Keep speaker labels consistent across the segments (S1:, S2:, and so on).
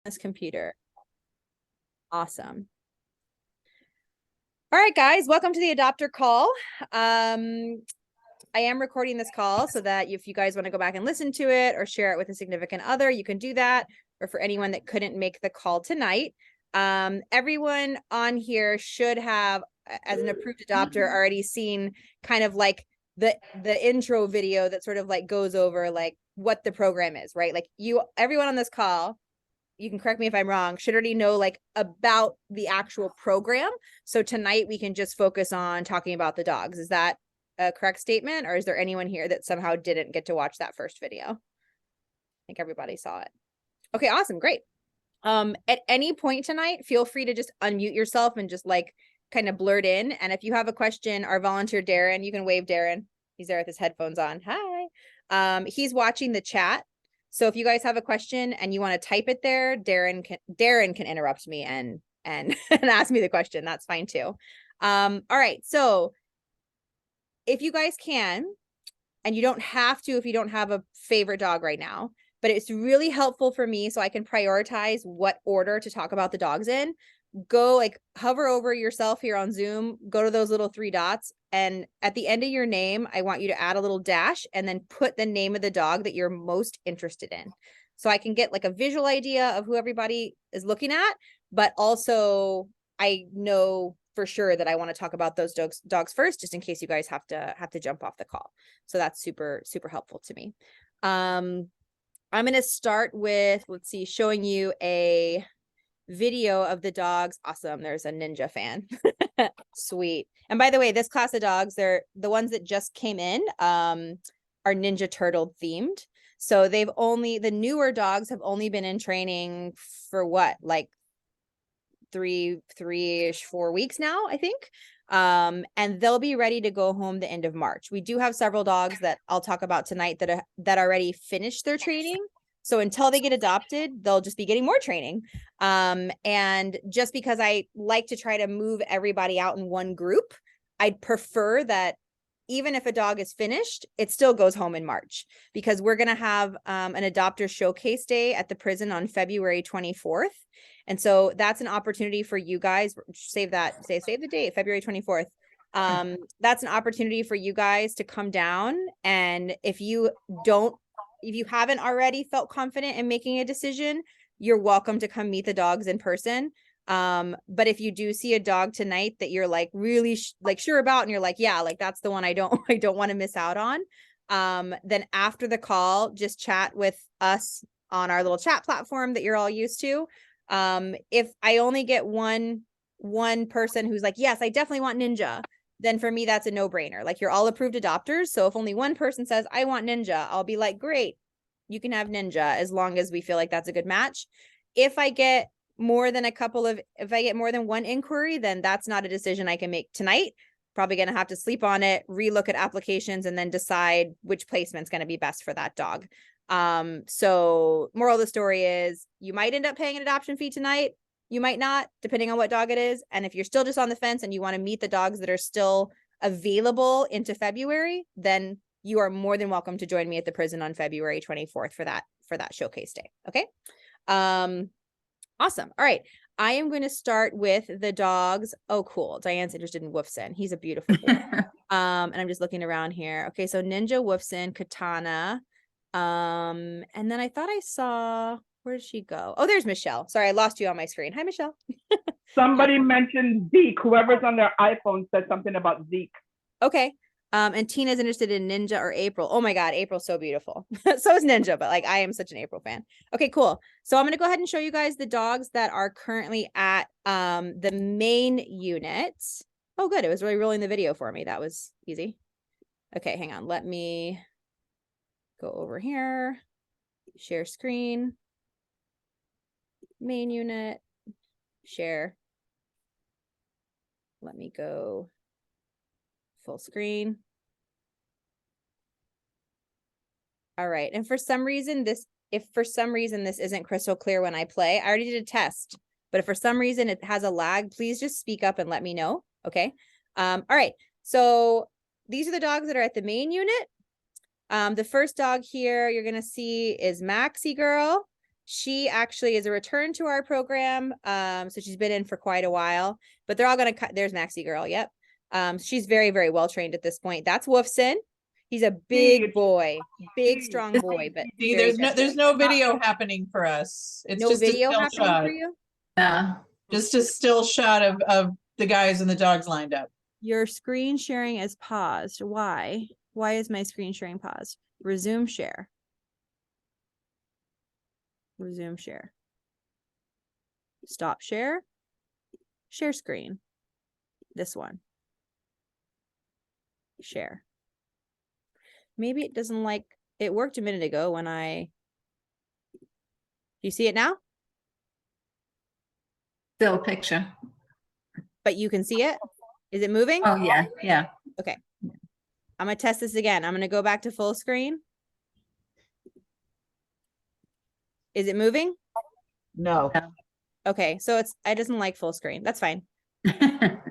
S1: this computer. Awesome. All right, guys, welcome to the adopter call. I am recording this call so that if you guys want to go back and listen to it or share it with a significant other, you can do that. Or for anyone that couldn't make the call tonight, everyone on here should have, as an approved adopter, already seen kind of like the intro video that sort of like goes over like what the program is, right? Like everyone on this call, you can correct me if I'm wrong, should already know like about the actual program. So tonight we can just focus on talking about the dogs. Is that a correct statement, or is there anyone here that somehow didn't get to watch that first video? I think everybody saw it. Okay, awesome, great. At any point tonight, feel free to just unmute yourself and just like kind of blurt in. And if you have a question, our volunteer Darren, you can wave Darren. He's there with his headphones on. Hi. He's watching the chat. So if you guys have a question and you want to type it there, Darren can interrupt me and and ask me the question. That's fine too. All right. So if you guys can, and you don't have to if you don't have a favorite dog right now, but it's really helpful for me so I can prioritize what order to talk about the dogs in. Go like hover over yourself here on Zoom, go to those little 3 dots, and at the end of your name, I want you to add a little dash and then put the name of the dog that you're most interested in. So I can get like a visual idea of who everybody is looking at, but also I know for sure that I want to talk about those dogs first, just in case you guys have to jump off the call. So that's super, super helpful to me. I'm going to start with, let's see, showing you a video of the dogs. Awesome. There's a Ninja fan. Sweet. And by the way, this class of dogs, they're the ones that just came in, are Ninja Turtle themed. So the newer dogs have only been in training for what, like three-ish, 4 weeks now, I think. And they'll be ready to go home the end of March. We do have several dogs that I'll talk about tonight that already finished their training. So until they get adopted, they'll just be getting more training. And just because I like to try to move everybody out in one group, I'd prefer that even if a dog is finished, it still goes home in March, because we're going to have an adopter showcase day at the prison on February 24th. And so that's an opportunity for you guys. Save the date, February 24th. That's an opportunity for you guys to come down. And if you haven't already felt confident in making a decision, you're welcome to come meet the dogs in person. But if you do see a dog tonight that you're like really sure about, and you're like, yeah, like that's the one I don't want to miss out on, then after the call, just chat with us on our little chat platform that you're all used to. If I only get one person who's like, yes, I definitely want Ninja, then for me, that's a no-brainer. Like, you're all approved adopters. So if only one person says, I want Ninja, I'll be like, great, you can have Ninja, as long as we feel like that's a good match. If I get more than one inquiry, then that's not a decision I can make tonight. Probably going to have to sleep on it, relook at applications, and then decide which placement's going to be best for that dog. So moral of the story is, you might end up paying an adoption fee tonight. You might not, depending on what dog it is. And if you're still just on the fence and you want to meet the dogs that are still available into February, then you are more than welcome to join me at the prison on February 24th for that showcase day. Okay. Awesome. All right. I am going to start with the dogs. Oh, cool. Diane's interested in Wolfson. He's a beautiful boy. And I'm just looking around here. Okay. So Ninja, Wolfson, Katana. And then I thought I saw, where did she go? Oh, there's Michelle. Sorry, I lost you on my screen. Hi, Michelle.
S2: Somebody mentioned Zeke. Whoever's on their iPhone said something about Zeke.
S1: Okay. And Tina's interested in Ninja or April. Oh my God, April's so beautiful. So is Ninja, but like, I am such an April fan. Okay, cool. So I'm going to go ahead and show you guys the dogs that are currently at the main unit. Oh, good. It was really rolling the video for me. That was easy. Okay, hang on. Let me go over here. Share screen. Main unit. Share. Let me go full screen. All right. And if for some reason this isn't crystal clear when I play, I already did a test, but if for some reason it has a lag, please just speak up and let me know. Okay. All right. So these are the dogs that are at the main unit. The first dog here you're going to see is Maxie Girl. She actually is a return to our program. So she's been in for quite a while, but they're all gonna cut. There's Maxie Girl. Yep. She's very, very well trained at this point. That's Wolfson. He's a big boy, big, strong boy, but
S3: See,
S1: very
S3: there's no video happening for us. It's
S1: no
S3: just a
S1: video
S3: still
S1: happening
S3: shot.
S1: for you.
S4: Yeah.
S3: Just a still shot of the guys and the dogs lined up.
S1: Your screen sharing is paused. Why? Why is my screen sharing paused? Resume share. Resume share. Stop share. Share screen. This one. Share. Maybe it doesn't like, it worked a minute ago when you see it now?
S4: Still picture.
S1: But you can see it? Is it moving?
S4: Oh yeah, yeah.
S1: Okay. I'm gonna test this again. I'm gonna go back to full screen. Is it moving?
S2: No.
S1: Okay, so it doesn't like full screen. That's fine.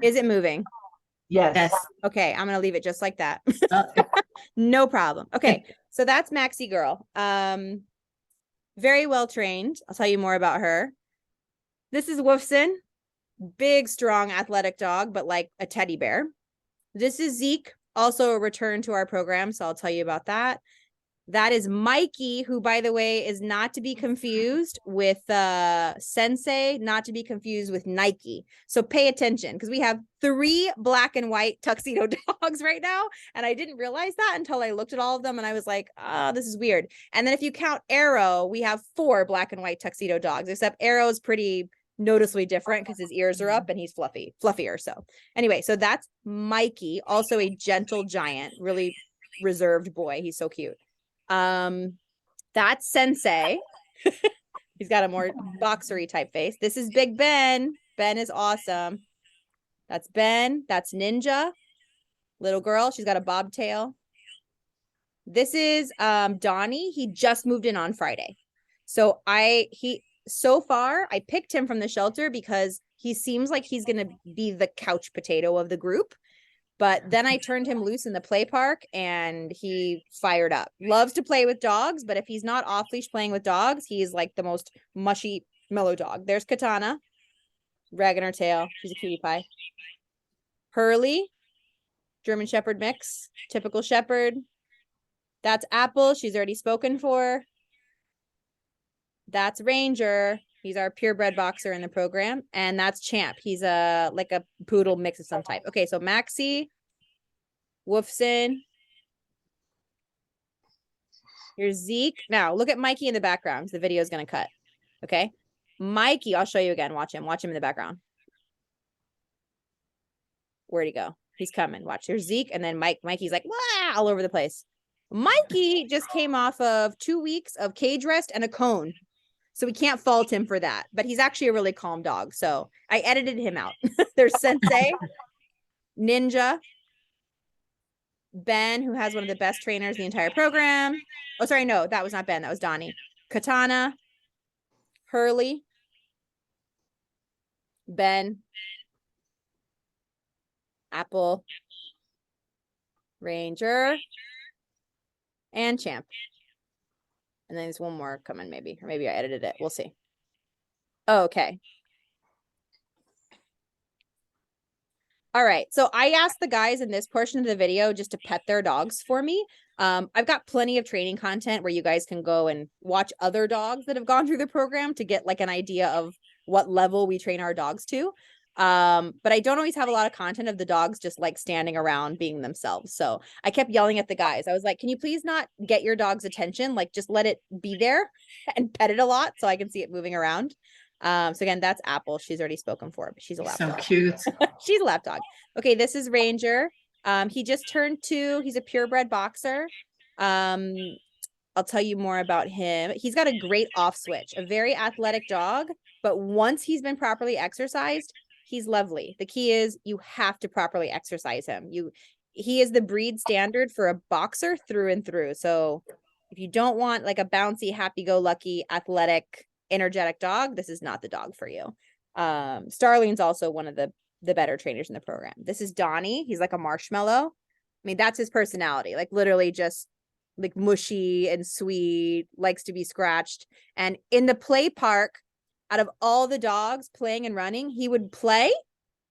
S1: Is it moving?
S2: Yes.
S4: Yes.
S1: Okay, I'm gonna leave it just like that.
S4: Okay.
S1: No problem. Okay, so that's Maxie Girl. Very well trained. I'll tell you more about her. This is Wolfson. Big, strong, athletic dog, but like a teddy bear. This is Zeke, also a return to our program, so I'll tell you about that. That is Mikey, who, by the way, is not to be confused with Sensei, not to be confused with Nike. So pay attention, because we have 3 black and white tuxedo dogs right now. And I didn't realize that until I looked at all of them and I was like, oh, this is weird. And then if you count Arrow, we have 4 black and white tuxedo dogs, except Arrow's pretty noticeably different because his ears are up and he's fluffier. So anyway, so that's Mikey, also a gentle giant, really reserved boy. He's so cute. That's Sensei. He's got a more boxery type face. This is Big Ben. Ben is awesome. That's Ben. That's Ninja. Little girl. She's got a bobtail. This is Donnie. He just moved in on Friday. So so far I picked him from the shelter because he seems like he's gonna be the couch potato of the group. But then I turned him loose in the play park and he fired up. Loves to play with dogs, but if he's not off leash playing with dogs, he's like the most mushy, mellow dog. There's Katana, wagging her tail. She's a cutie pie. Hurley, German Shepherd mix, typical Shepherd. That's Apple. She's already spoken for. That's Ranger. He's our purebred boxer in the program. And that's Champ. He's like a poodle mix of some type. Okay, so Maxie, Wolfson. Here's Zeke. Now, look at Mikey in the background because the video is going to cut. Okay? Mikey, I'll show you again. Watch him. Watch him in the background. Where'd he go? He's coming. Watch. Here's Zeke. And then Mikey's like, wah, all over the place. Mikey just came off of 2 weeks of cage rest and a cone. So we can't fault him for that, but he's actually a really calm dog. So I edited him out. There's Sensei, Ninja, Ben, who has one of the best trainers in the entire program. Oh, sorry, no, that was not Ben. That was Donnie. Katana, Hurley, Ben, Apple, Ranger, and Champ. And then there's one more coming, maybe. Or maybe I edited it. We'll see. Oh, okay. All right. So I asked the guys in this portion of the video just to pet their dogs for me. I've got plenty of training content where you guys can go and watch other dogs that have gone through the program to get like an idea of what level we train our dogs to. But I don't always have a lot of content of the dogs just like standing around being themselves. So I kept yelling at the guys. I was like, can you please not get your dog's attention? Like just let it be there and pet it a lot so I can see it moving around. So again, that's Apple. She's already spoken for, but she's a lap dog.
S4: So cute.
S1: She's a lap dog. Okay, this is Ranger. He just turned 2. He's a purebred boxer. I'll tell you more about him. He's got a great off switch, a very athletic dog, but once he's been properly exercised, he's lovely. The key is you have to properly exercise him. He is the breed standard for a boxer through and through. So if you don't want like a bouncy, happy-go-lucky, athletic, energetic dog, this is not the dog for you. Starling's also one of the better trainers in the program. This is Donnie. He's like a marshmallow. I mean, that's his personality. Like literally just like mushy and sweet, likes to be scratched. And in the play park, out of all the dogs playing and running, he would play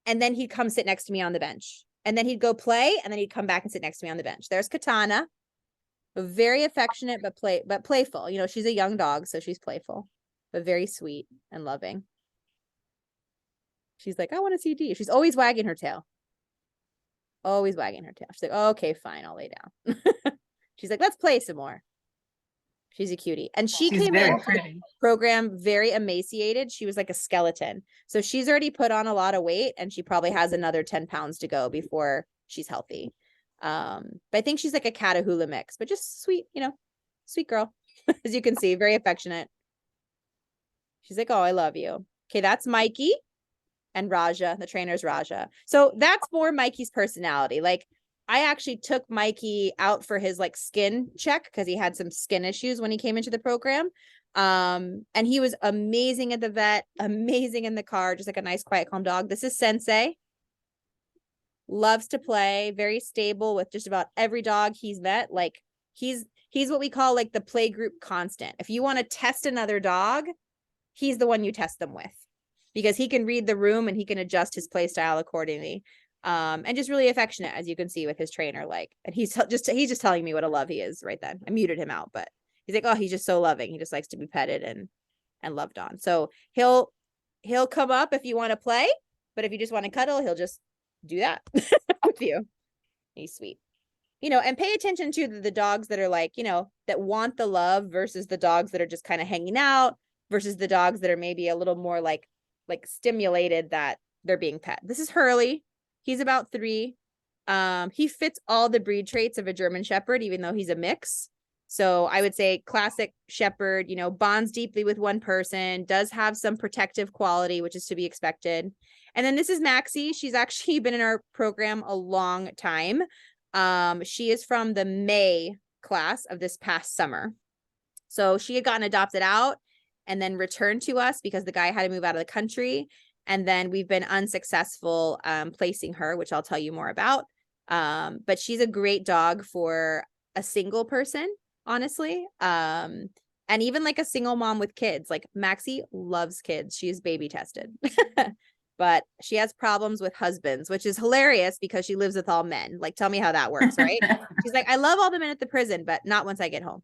S1: and then he'd come sit next to me on the bench. And then he'd go play and then he'd come back and sit next to me on the bench. There's Katana, very affectionate but playful. You know, she's a young dog, so she's playful, but very sweet and loving. She's like, I want to see D. She's always wagging her tail. Always wagging her tail. She's like, oh, okay, fine, I'll lay down. She's like, let's play some more. She's a cutie. And she
S4: She's
S1: came
S4: very
S1: in
S4: pretty.
S1: program very emaciated. She was like a skeleton. So she's already put on a lot of weight and she probably has another 10 pounds to go before she's healthy. But I think she's like a Catahoula mix, but just sweet, you know, sweet girl. As you can see, very affectionate. She's like, oh, I love you. Okay, that's Mikey and Raja. The trainer's Raja. So that's more Mikey's personality. Like, I actually took Mikey out for his like skin check because he had some skin issues when he came into the program. And he was amazing at the vet, amazing in the car, just like a nice, quiet, calm dog. This is Sensei. Loves to play, very stable with just about every dog he's met. Like he's what we call like the play group constant. If you want to test another dog, he's the one you test them with because he can read the room and he can adjust his play style accordingly. And just really affectionate, as you can see with his trainer. Like, and he's just telling me what a love he is right then. I muted him out, but he's like, oh, he's just so loving. He just likes to be petted and loved on. So he'll come up if you want to play, but if you just want to cuddle, he'll just do that with you. He's sweet. You know, and pay attention to the dogs that are like, you know, that want the love versus the dogs that are just kind of hanging out versus the dogs that are maybe a little more like stimulated that they're being pet. This is Hurley. He's about 3. He fits all the breed traits of a German Shepherd, even though he's a mix. So I would say classic Shepherd, you know, bonds deeply with one person, does have some protective quality, which is to be expected. And then this is Maxie. She's actually been in our program a long time. She is from the May class of this past summer. So she had gotten adopted out and then returned to us because the guy had to move out of the country. And then we've been unsuccessful placing her, which I'll tell you more about. But she's a great dog for a single person, honestly. And even like a single mom with kids. Like Maxie loves kids. She is baby tested. But she has problems with husbands, which is hilarious because she lives with all men. Like, tell me how that works, right? She's like, I love all the men at the prison, but not once I get home.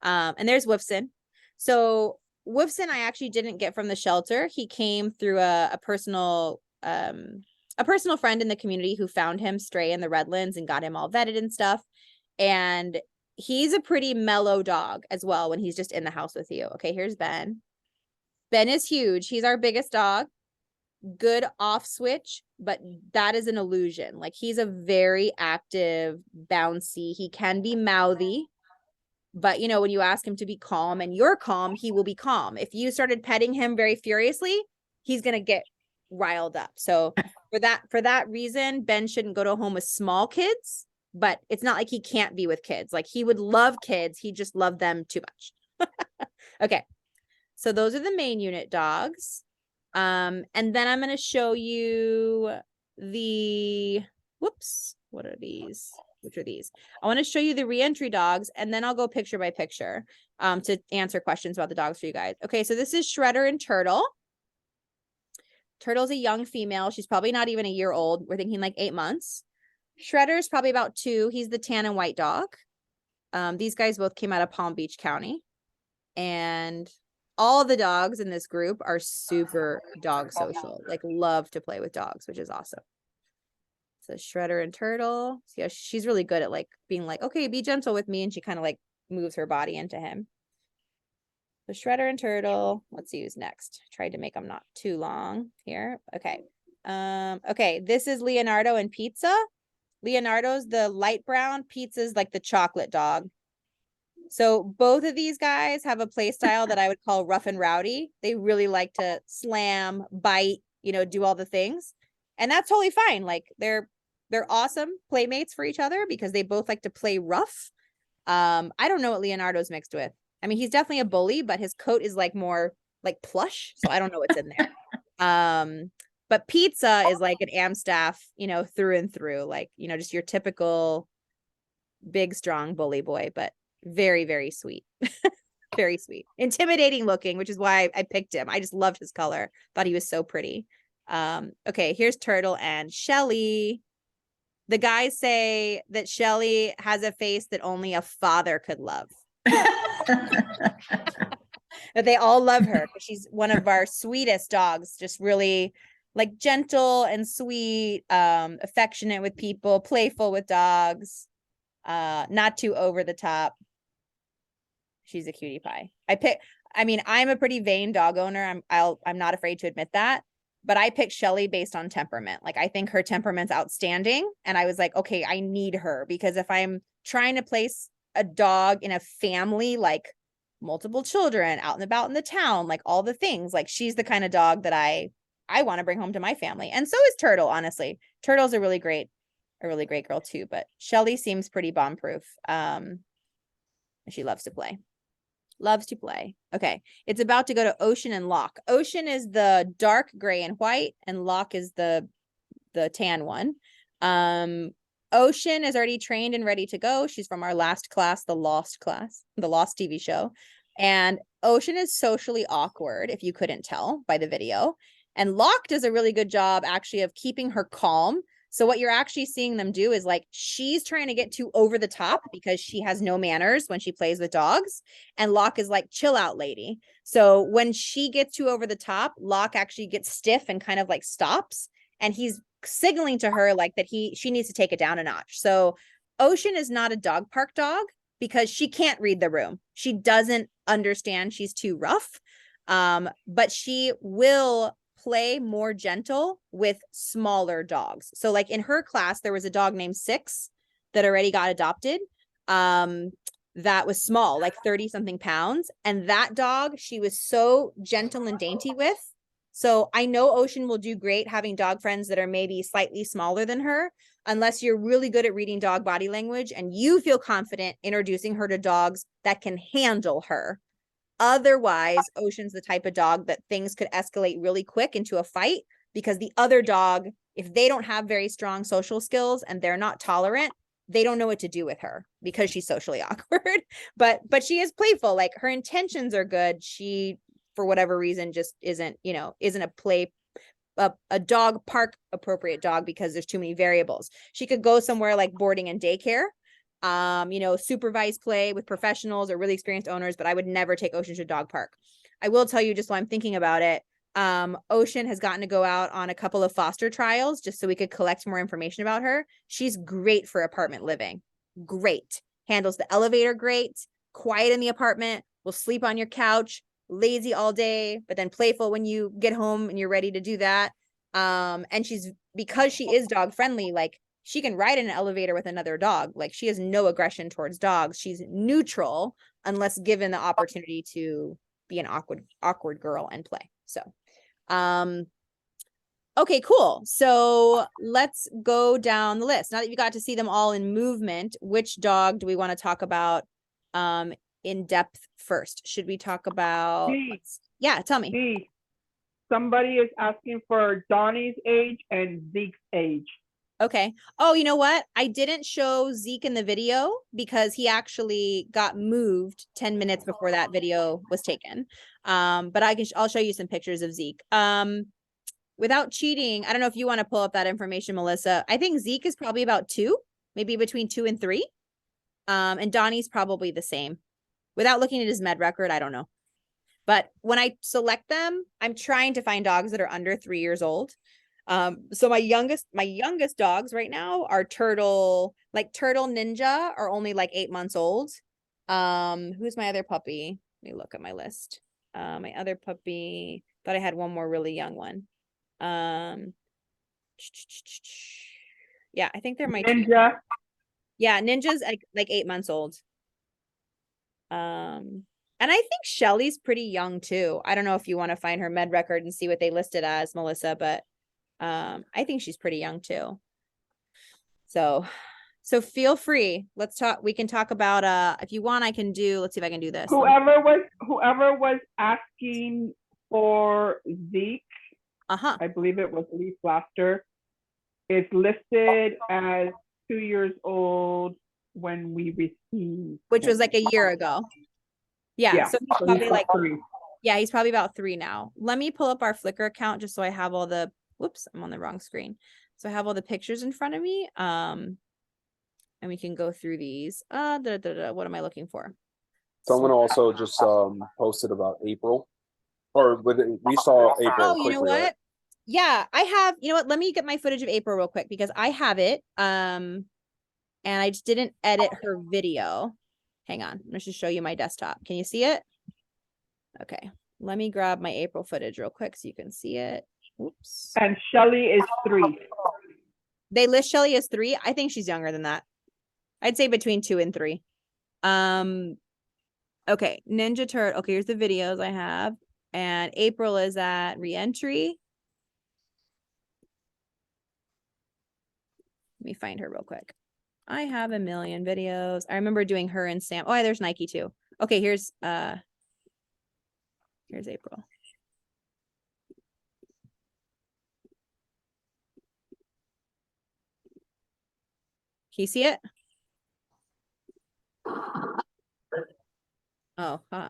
S1: And there's Wolfson. So Wolfson, I actually didn't get from the shelter. He came through a personal friend in the community who found him stray in the Redlands and got him all vetted and stuff. And he's a pretty mellow dog as well when he's just in the house with you. Okay, here's Ben. Ben is huge. He's our biggest dog. Good off switch, but that is an illusion. Like he's a very active, bouncy. He can be mouthy. But, you know, when you ask him to be calm and you're calm, he will be calm. If you started petting him very furiously, he's going to get riled up. So for that reason, Ben shouldn't go to a home with small kids, but it's not like he can't be with kids. Like he would love kids. He just loved them too much. Okay. So those are the main unit dogs. And then I'm going to show you what are these? Which are these? I want to show you the reentry dogs, and then I'll go picture by picture to answer questions about the dogs for you guys. Okay, so this is Shredder and Turtle. Turtle's a young female. She's probably not even a year old. We're thinking like 8 months. Shredder's probably about 2. He's the tan and white dog. These guys both came out of Palm Beach County. And all the dogs in this group are super dog social, like love to play with dogs, which is awesome. So Shredder and Turtle. So yeah, she's really good at like being like, okay, be gentle with me. And she kind of like moves her body into him. So Shredder and Turtle. Let's see who's next. Tried to make them not too long here. Okay. Okay, this is Leonardo and Pizza. Leonardo's the light brown. Pizza's like the chocolate dog. So both of these guys have a play style that I would call rough and rowdy. They really like to slam, bite, you know, do all the things. And that's totally fine. Like they're awesome playmates for each other because they both like to play rough. I don't know what Leonardo's mixed with. I mean, he's definitely a bully, but his coat is like more like plush. So I don't know what's in there. But Pizza is like an Amstaff, you know, through and through, like, you know, just your typical big, strong bully boy, but Very, very sweet. Very sweet. Intimidating looking, which is why I picked him. I just loved his color. Thought he was so pretty. Okay, here's Turtle and Shelly. The guys say that Shelly has a face that only a father could love. That they all love her because she's one of our sweetest dogs, just really like gentle and sweet, affectionate with people, playful with dogs, not too over the top. She's a cutie pie. I'm a pretty vain dog owner. I'm not afraid to admit that, but I picked Shelly based on temperament. Like, I think her temperament's outstanding. And I was like, okay, I need her, because if I'm trying to place a dog in a family, like multiple children out and about in the town, like all the things, like she's the kind of dog that I want to bring home to my family. And so is Turtle, honestly. Turtle's a really great girl too, but Shelly seems pretty bomb proof. And she loves to play. Okay, it's about to go to Ocean and Locke. Ocean is the dark gray and white, and Locke is the tan one. Ocean is already trained and ready to go. She's from our last class, the Lost TV show. And Ocean is socially awkward, if you couldn't tell by the video. And Locke does a really good job actually of keeping her calm. So what you're actually seeing them do is, like, she's trying to get too over the top because she has no manners when she plays with dogs. And Locke is like, chill out, lady. So when she gets too over the top, Locke actually gets stiff and kind of like stops. And he's signaling to her like that she needs to take it down a notch. So Ocean is not a dog park dog because she can't read the room. She doesn't understand. She's too rough. But she will play more gentle with smaller dogs. So like in her class, there was a dog named Six that already got adopted. That was small, like 30 something pounds. And that dog, she was so gentle and dainty with. So I know Ocean will do great having dog friends that are maybe slightly smaller than her, unless you're really good at reading dog body language and you feel confident introducing her to dogs that can handle her. Otherwise, Ocean's the type of dog that things could escalate really quick into a fight, because the other dog, if they don't have very strong social skills and they're not tolerant, they don't know what to do with her because she's socially awkward. But she is playful. Like, her intentions are good. She, for whatever reason, just isn't a dog park appropriate dog because there's too many variables. She could go somewhere like boarding and daycare, supervised play with professionals or really experienced owners, but I would never take Ocean to a dog park. I will tell you, just while I'm thinking about it, Ocean has gotten to go out on a couple of foster trials just so we could collect more information about her. She's great for apartment living. Great. Handles the elevator great, quiet in the apartment, will sleep on your couch, lazy all day, but then playful when you get home and you're ready to do that. And because she is dog friendly, like, she can ride in an elevator with another dog. Like, she has no aggression towards dogs. She's neutral unless given the opportunity to be an awkward girl and play. So, okay, cool. So let's go down the list. Now that you got to see them all in movement, which dog do we want to talk about in depth first? Should we talk about? Yeah, tell me.
S2: Somebody is asking for Donnie's age and Zeke's age.
S1: Okay. Oh, you know what? I didn't show Zeke in the video because he actually got moved 10 minutes before that video was taken. But I'll show you some pictures of Zeke. Without cheating, I don't know if you want to pull up that information, Melissa. I think Zeke is probably about 2, maybe between 2 and 3. And Donnie's probably the same. Without looking at his med record, I don't know. But when I select them, I'm trying to find dogs that are under 3 years old. So my youngest dogs right now are Turtle Ninja are only like 8 months old. Who's my other puppy? Let me look at my list. My other puppy, thought I had one more really young one. Yeah, I think they're my
S2: Ninja.
S1: Yeah, Ninja's like 8 months old. And I think Shelly's pretty young too. I don't know if you want to find her med record and see what they listed as, Melissa, but I think she's pretty young too. So feel free. Let's talk. We can talk about if you want, let's see if I can do this.
S2: Whoever was asking for Zeke, I believe it was Lee Blaster, is listed as 2 years old when we received.
S1: which was
S2: him.
S1: like a year ago. Yeah,
S2: Yeah,
S1: so he's
S2: so
S1: probably
S2: he's
S1: like,
S2: 3.
S1: yeah, he's probably about 3 now. Let me pull up our Flickr account just so I have all the, whoops, I'm on the wrong screen. So I have all the pictures in front of me. And we can go through these. What am I looking for?
S5: Someone also just posted about April, or we saw April
S1: Oh, you know
S5: quickly,
S1: what?
S5: right?
S1: Yeah, I have, you know what? Let me get my footage of April real quick because I have it. And I just didn't edit her video. Hang on. Let's just show you my desktop. Can you see it? Okay. Let me grab my April footage real quick so you can see it. Oops.
S2: And Shelly is 3.
S1: They list Shelly as 3. I think she's younger than that. I'd say between 2 and 3. Okay. Ninja Turtle. Okay, here's the videos I have. And April is at re-entry. Let me find her real quick. I have a million videos. I remember doing her and Sam. Oh, there's Nike too. Okay, here's April. Can you see it? Oh, huh.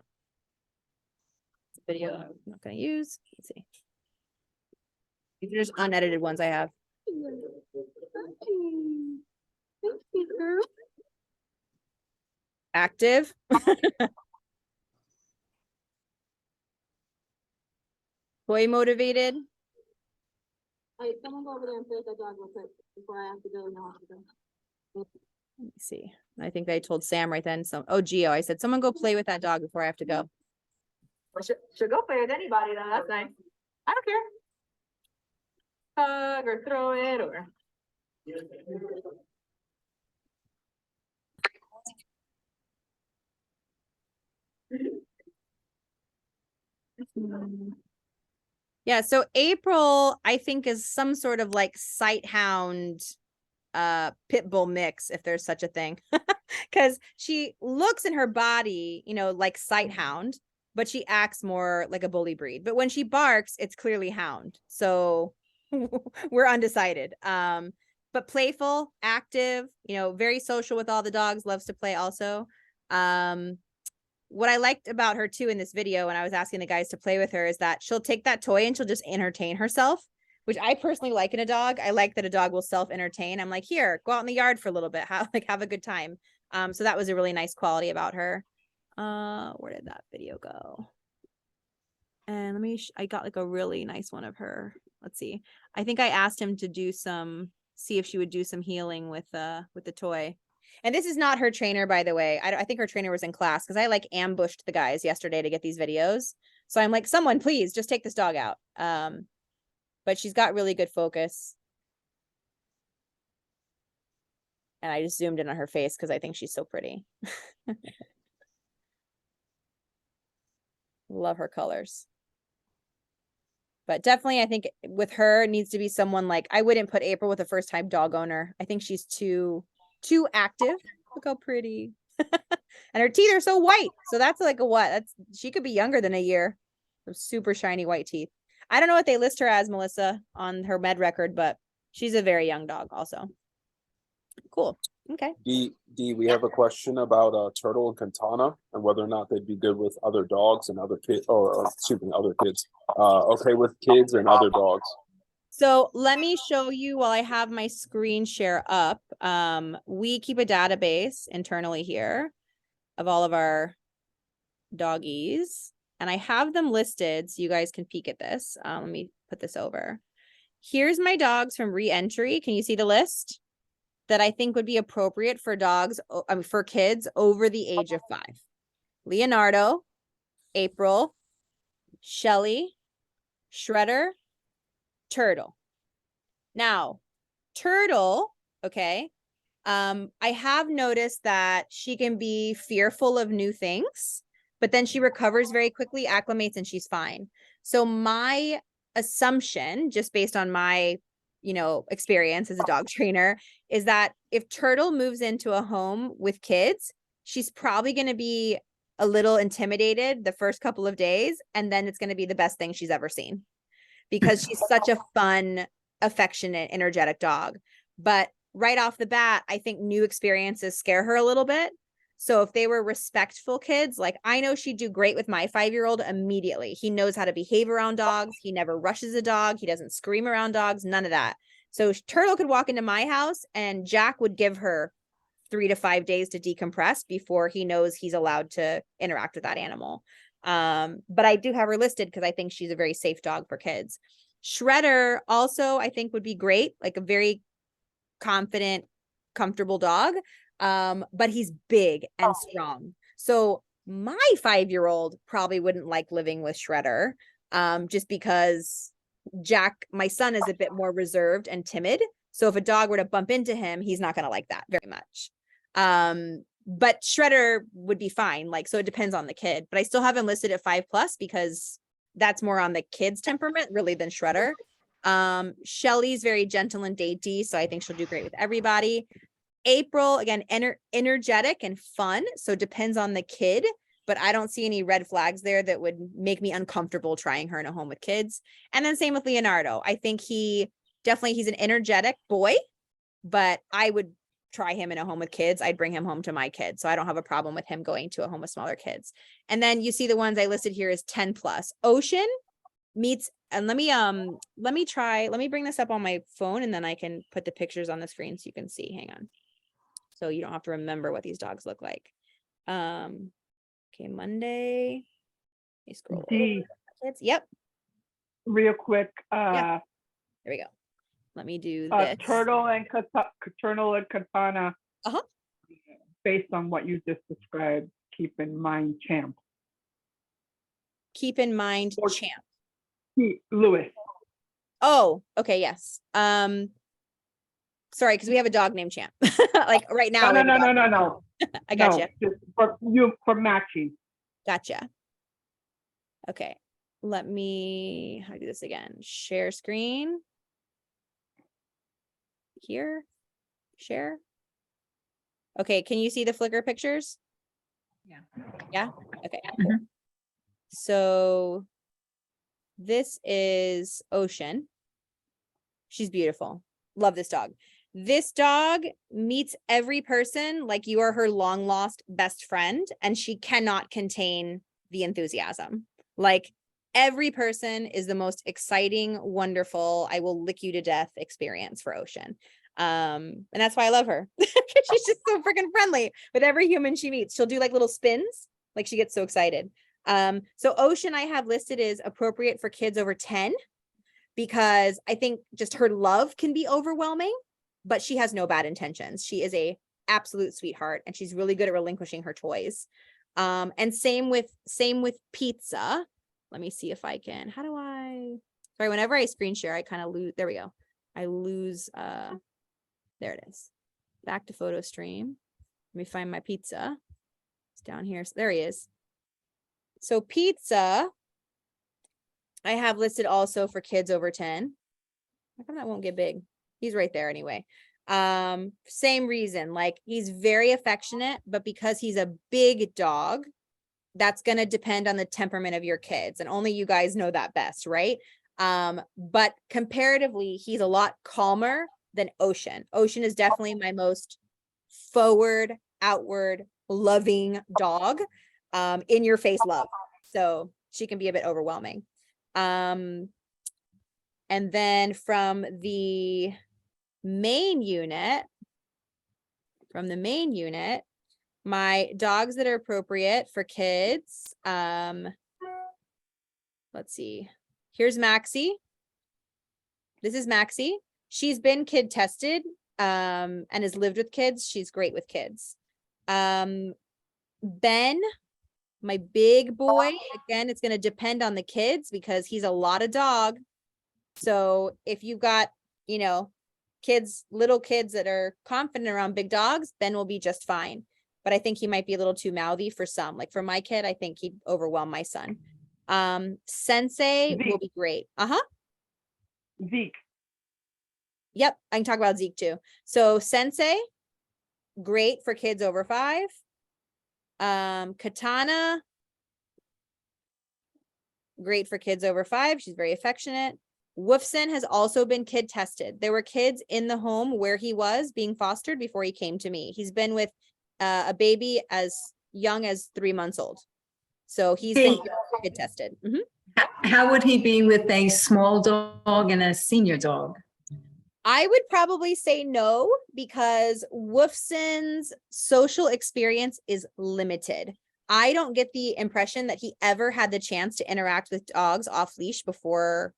S1: Video I'm not gonna use. Let's see. These are just unedited ones I have. Active. Boy motivated.
S6: Hey, someone go over there and play with that dog real quick before I have to go in the hospital.
S1: Let me see. I think I told Sam right then. Oh, Gio, I said, someone go play with that dog before I have to go. Well, should go play with anybody though. That's nice. I don't care. Hug or throw it or. Yeah, so April, I think, is some sort of like sight hound pit bull mix, if there's such a thing. Because she looks in her body, you know, like sight hound, but she acts more like a bully breed. But when she barks, it's clearly hound. So we're undecided. But playful, active, you know, very social with all the dogs, loves to play also. What I liked about her too in this video when I was asking the guys to play with her is that she'll take that toy and she'll just entertain herself, which I personally like in a dog. I like that a dog will self-entertain. I'm like, here, go out in the yard for a little bit, have a good time. So that was a really nice quality about her. Where did that video go? And I got like a really nice one of her. Let's see. I think I asked him to see if she would do some healing with the toy. And this is not her trainer, by the way. I think her trainer was in class because I like ambushed the guys yesterday to get these videos. So I'm like, someone please just take this dog out. But she's got really good focus. And I just zoomed in on her face because I think she's so pretty. Love her colors. But definitely, I think with her, it needs to be someone like, I wouldn't put April with a first-time dog owner. I think she's too active. Look how pretty. And her teeth are so white. So that's like a what? She could be younger than a year. Those super shiny white teeth. I don't know what they list her as, Melissa, on her med record, but she's a very young dog also. Cool. Okay.
S5: D, we have a question about Turtle and Katana and whether or not they'd be good with other dogs and other kids, or excuse me, other kids. Okay with kids and other dogs.
S1: So let me show you while I have my screen share up. We keep a database internally here of all of our doggies, and I have them listed so you guys can peek at this. Let me put this over. Here's my dogs from re-entry. Can you see the list that I think would be appropriate for dogs, for kids over the age of 5? Leonardo, April, Shelly, Shredder, Turtle. Now, Turtle, okay, I have noticed that she can be fearful of new things, but then she recovers very quickly, acclimates, and she's fine. So my assumption, just based on my, experience as a dog trainer, is that if Turtle moves into a home with kids, she's probably going to be a little intimidated the first couple of days, and then it's going to be the best thing she's ever seen because she's such a fun, affectionate, energetic dog. But right off the bat, I think new experiences scare her a little bit. So if they were respectful kids, like I know she'd do great with my 5-year-old immediately. He knows how to behave around dogs. He never rushes a dog. He doesn't scream around dogs, none of that. So Turtle could walk into my house and Jack would give her 3 to 5 days to decompress before he knows he's allowed to interact with that animal. But I do have her listed because I think she's a very safe dog for kids. Shredder also, I think, would be great, like a very confident, comfortable dog. But he's big and strong. So my 5-year-old probably wouldn't like living with Shredder, just because Jack, my son, is a bit more reserved and timid. So if a dog were to bump into him, he's not going to like that very much. But Shredder would be fine. Like, so it depends on the kid, but I still have him listed at 5+ because that's more on the kid's temperament really than Shredder. Shelly's very gentle and dainty, so I think she'll do great with everybody. April, again, energetic and fun. So it depends on the kid, but I don't see any red flags there that would make me uncomfortable trying her in a home with kids. And then same with Leonardo. I think he's an energetic boy, but I would try him in a home with kids. I'd bring him home to my kids. So I don't have a problem with him going to a home with smaller kids. And then you see the ones I listed here is 10+. Ocean meets, and let me bring this up on my phone and then I can put the pictures on the screen so you can see. Hang on. So you don't have to remember what these dogs look like. Okay, Monday. Let me scroll over. Kids. Yep.
S2: Real quick.
S1: There we go. Let me do this.
S2: Turtle and Katana. Based on what you just described, keep in mind Champ.
S1: Keep in mind Champ.
S2: Lewis.
S1: Oh, okay, yes. Sorry, because we have a dog named Champ. Like right now.
S2: No.
S1: I gotcha.
S2: Just for matching.
S1: Gotcha. Okay. Let me, how do I do this again? Share screen. Here. Share. Okay, can you see the Flickr pictures? Yeah? Okay, cool. So this is Ocean. She's beautiful. Love this dog. This dog meets every person like you are her long lost best friend, and she cannot contain the enthusiasm. Like every person is the most exciting, wonderful, I will lick you to death experience for Ocean. And that's why I love her. She's just so freaking friendly with every human she meets. She'll do like little spins, like she gets so excited. So Ocean I have listed is appropriate for kids over 10 because I think just her love can be overwhelming, but she has no bad intentions. She is a absolute sweetheart and she's really good at relinquishing her toys. And same with Pizza. Let me see if I can, sorry, whenever I screen share, I kind of lose, there we go. I lose, there it is. Back to photo stream. Let me find my Pizza. It's down here. So there he is. So Pizza, I have listed also for kids over 10. How come that won't get big? He's right there anyway. Same reason, like he's very affectionate, but because he's a big dog, that's going to depend on the temperament of your kids. And only you guys know that best, right? But comparatively, he's a lot calmer than Ocean. Ocean is definitely my most forward, outward, loving dog, in your face love. So she can be a bit overwhelming. And then from the main unit, my dogs that are appropriate for kids, let's see. Here's Maxie. This is Maxie. She's been kid tested and has lived with kids. She's great with kids. Ben, my big boy, again, it's going to depend on the kids because he's a lot of dog. So if you've got, little kids that are confident around big dogs, Ben will be just fine. But I think he might be a little too mouthy for some. Like for my kid, I think he'd overwhelm my son. Sensei
S2: Zeke.
S1: will be great.
S2: Zeke.
S1: Yep, I can talk about Zeke too. So Sensei, great for kids over 5. Katana, great for kids over 5. She's very affectionate. Woofson has also been kid tested. There were kids in the home where he was being fostered before he came to me. He's been with a baby as young as 3 months old. So he's been kid tested. Mhm.
S4: How would he be with a small dog and a senior dog?
S1: I would probably say no, because Woofson's social experience is limited. I don't get the impression that he ever had the chance to interact with dogs off leash before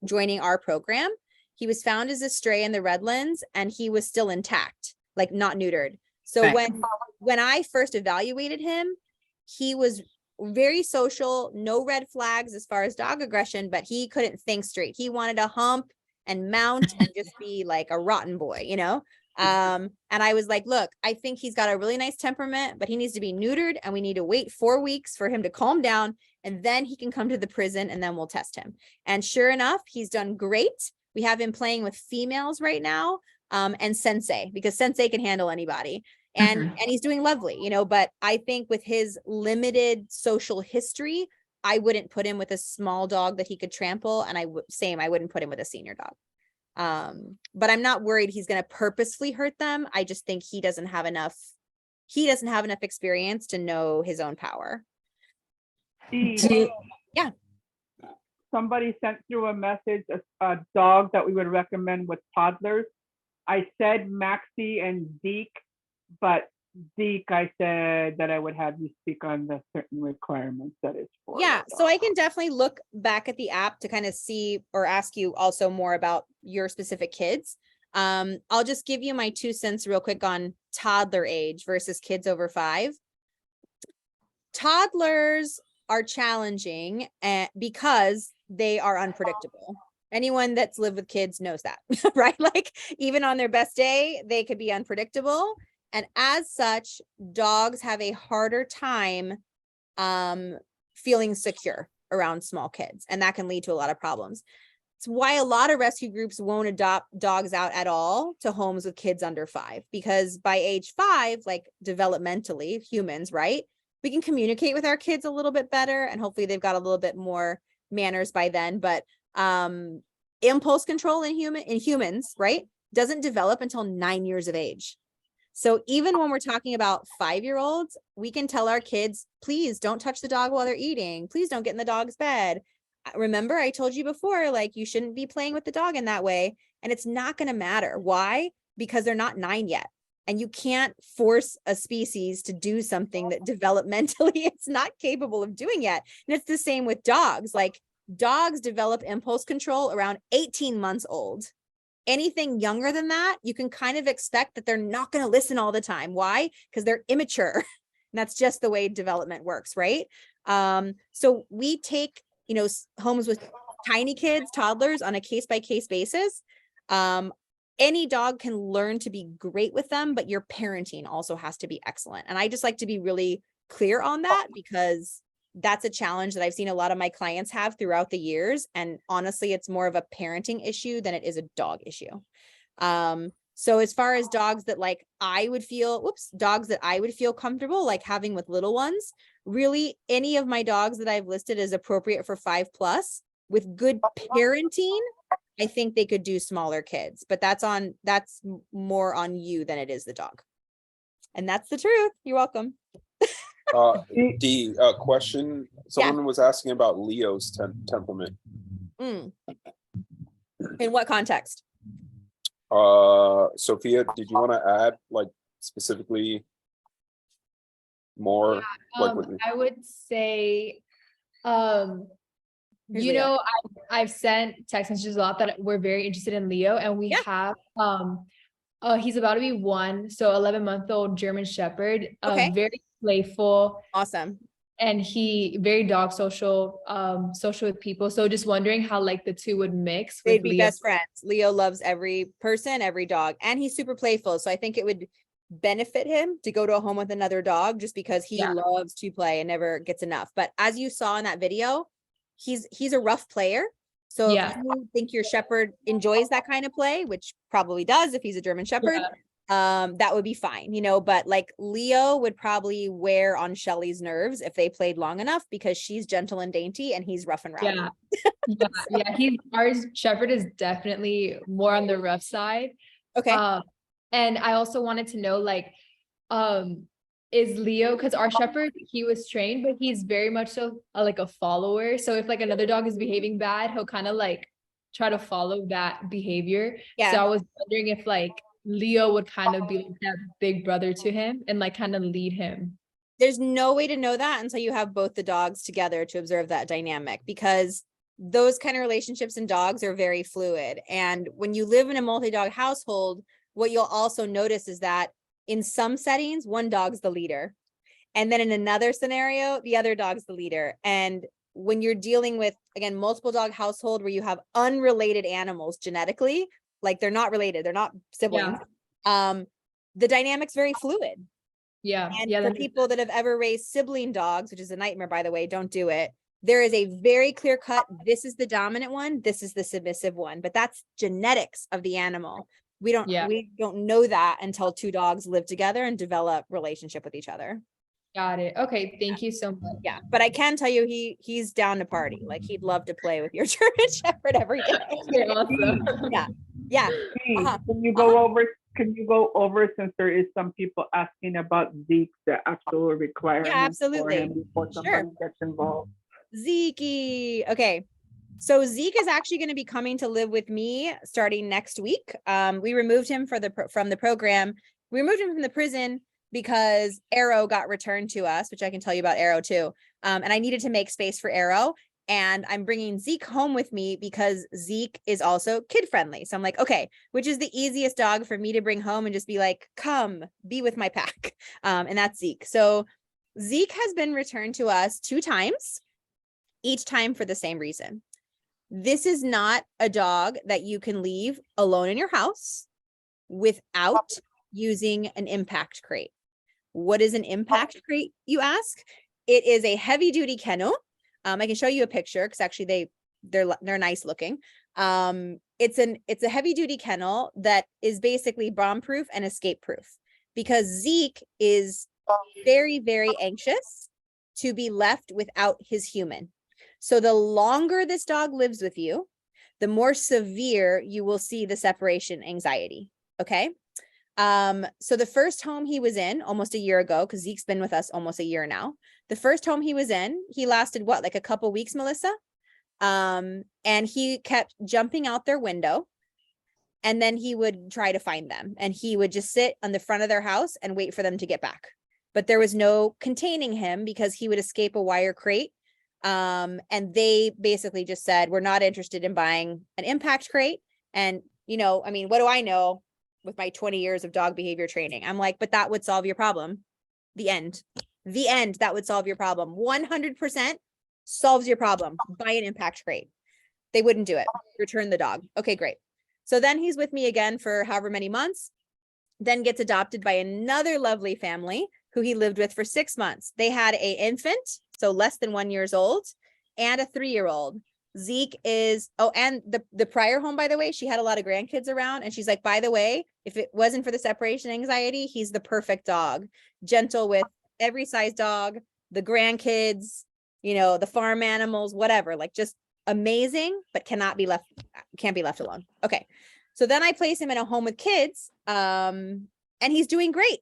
S1: joining our program. He was found as a stray in the Redlands and he was still intact, like not neutered. So
S4: Right.
S1: when I first evaluated him, he was very social, no red flags as far as dog aggression, but he couldn't think straight. He wanted to hump and mount and just be like a rotten boy, you know? And I was like, look, I think he's got a really nice temperament, but he needs to be neutered and we need to wait 4 weeks for him to calm down, and then he can come to the prison and then we'll test him. And sure enough, he's done great. We have him playing with females right now, and Sensei, because Sensei can handle anybody. And he's doing lovely, you know, but I think with his limited social history, I wouldn't put him with a small dog that he could trample. And I wouldn't put him with a senior dog. But I'm not worried he's going to purposefully hurt them. I just think he doesn't have enough experience to know his own power. Yeah.
S2: Somebody sent through a message, a dog that we would recommend with toddlers. I said Maxie and Zeke, but Zeke, I said that I would have you speak on the certain requirements that it's for.
S1: Yeah, so I can definitely look back at the app to kind of see or ask you also more about your specific kids. I'll just give you my 2 cents real quick on toddler age versus kids over 5. Toddlers are challenging because they are unpredictable. Anyone that's lived with kids knows that, right? Like even on their best day, they could be unpredictable. And as such, dogs have a harder time feeling secure around small kids, and that can lead to a lot of problems. It's why a lot of rescue groups won't adopt dogs out at all to homes with kids under 5, because by age 5, like developmentally, humans, right? We can communicate with our kids a little bit better, and hopefully they've got a little bit more manners by then. But impulse control in humans, right, doesn't develop until 9 years of age. So even when we're talking about 5-year-olds, we can tell our kids, please don't touch the dog while they're eating. Please don't get in the dog's bed. Remember, I told you before, like you shouldn't be playing with the dog in that way. And it's not going to matter. Why? Because they're not 9 yet. And you can't force a species to do something that developmentally it's not capable of doing yet. And it's the same with dogs. Like dogs develop impulse control around 18 months old. Anything younger than that, you can kind of expect that they're not going to listen all the time. Why? Because they're immature. And that's just the way development works, right? So we take, homes with tiny kids, toddlers on a case-by-case basis. Any dog can learn to be great with them, but your parenting also has to be excellent. And I just like to be really clear on that, because that's a challenge that I've seen a lot of my clients have throughout the years. And honestly, it's more of a parenting issue than it is a dog issue. So as far as dogs that I would feel comfortable like having with little ones, really any of my dogs that I've listed as appropriate for 5+ with good parenting, I think they could do smaller kids, but that's more on you than it is the dog. And that's the truth. You're welcome.
S5: Question. Someone was asking about Leo's temperament.
S1: In what context?
S5: Sophia, did you want to add specifically more?
S7: I would say, I've sent text messages a lot that we're very interested in Leo, and we have, he's about to be 1, so 11-month-old German Shepherd, very playful.
S1: Awesome.
S7: And he very dog social with people. So just wondering how the two would mix.
S1: They'd be best friends. Leo loves every person, every dog, and he's super playful. So I think it would benefit him to go to a home with another dog just because he loves to play and never gets enough. But as you saw in that video, he's a rough player. So if you think your shepherd enjoys that kind of play, which probably does if he's a German Shepherd, that would be fine, you know, but like Leo would probably wear on Shelly's nerves if they played long enough because she's gentle and dainty and he's rough and rowdy.
S7: Yeah. Yeah. Our shepherd is definitely more on the rough side.
S1: Okay.
S7: And I also wanted to know, like, is Leo, because our shepherd, he was trained, but he's very much so like a follower. So if like another dog is behaving bad, he'll kind of like try to follow that behavior.
S1: Yeah.
S7: So I was wondering if like Leo would kind of be like that big brother to him and like kind of lead him.
S1: There's no way to know that until you have both the dogs together to observe that dynamic, because those kind of relationships in dogs are very fluid. And when you live in a multi-dog household, what you'll also notice is that in some settings, one dog's the leader. And then in another scenario, the other dog's the leader. And when you're dealing with, again, multiple dog household where you have unrelated animals genetically, like they're not related, they're not siblings. The dynamic's very fluid.
S7: Yeah.
S1: And
S7: Yeah.
S1: for people that have ever raised sibling dogs, which is a nightmare, by the way, don't do it. There is a very clear cut, this is the dominant one, this is the submissive one, but that's genetics of the animal. We don't know that until two dogs live together and develop relationship with each other.
S7: Got it. Okay. Thank you so much.
S1: Yeah, but I can tell you he's down to party. Like he'd love to play with your German Shepherd every day.
S7: You're awesome.
S1: Yeah.
S2: Can you go over? Can you go over, since there is some people asking about Zeke, the actual requirements for
S1: absolutely.
S2: him before somebody gets involved?
S1: Zeke. Okay. So Zeke is actually going to be coming to live with me starting next week. We removed him from the program. We removed him from the prison because Arrow got returned to us, which I can tell you about Arrow too. And I needed to make space for Arrow. And I'm bringing Zeke home with me because Zeke is also kid friendly. So I'm like, okay, which is the easiest dog for me to bring home and just be like, come be with my pack. And that's Zeke. So Zeke has been returned to us 2 times, each time for the same reason. This is not a dog that you can leave alone in your house without using an impact crate. What is an impact crate, you ask? It is a heavy duty kennel. I can show you a picture because actually they're nice looking. It's a heavy duty kennel that is basically bomb proof and escape proof, because Zeke is very, very anxious to be left without his human. So the longer this dog lives with you, the more severe you will see the separation anxiety. Okay. So the first home he was in almost a year ago, because Zeke's been with us almost a year now. The first home he was in, he lasted what, like a couple weeks, Melissa? And he kept jumping out their window, and then he would try to find them, and he would just sit on the front of their house and wait for them to get back. But there was no containing him because he would escape a wire crate. And they basically just said, we're not interested in buying an impact crate. And, you know, I mean, what do I know with my 20 years of dog behavior training? I'm like, but that would solve your problem. The end, that would solve your problem. 100% solves your problem. Buy an impact crate. They wouldn't do it. Return the dog. Okay, great. So then he's with me again for however many months, then gets adopted by another lovely family who he lived with for 6 months. They had an infant, so less than 1 year old, and a 3-year-old. Zeke is, and the prior home, by the way, she had a lot of grandkids around, and she's like, by the way, if it wasn't for the separation anxiety, he's the perfect dog. Gentle with every size dog, the grandkids, you know, the farm animals, whatever, like just amazing, but can't be left alone. Okay. So then I place him in a home with kids, and he's doing great.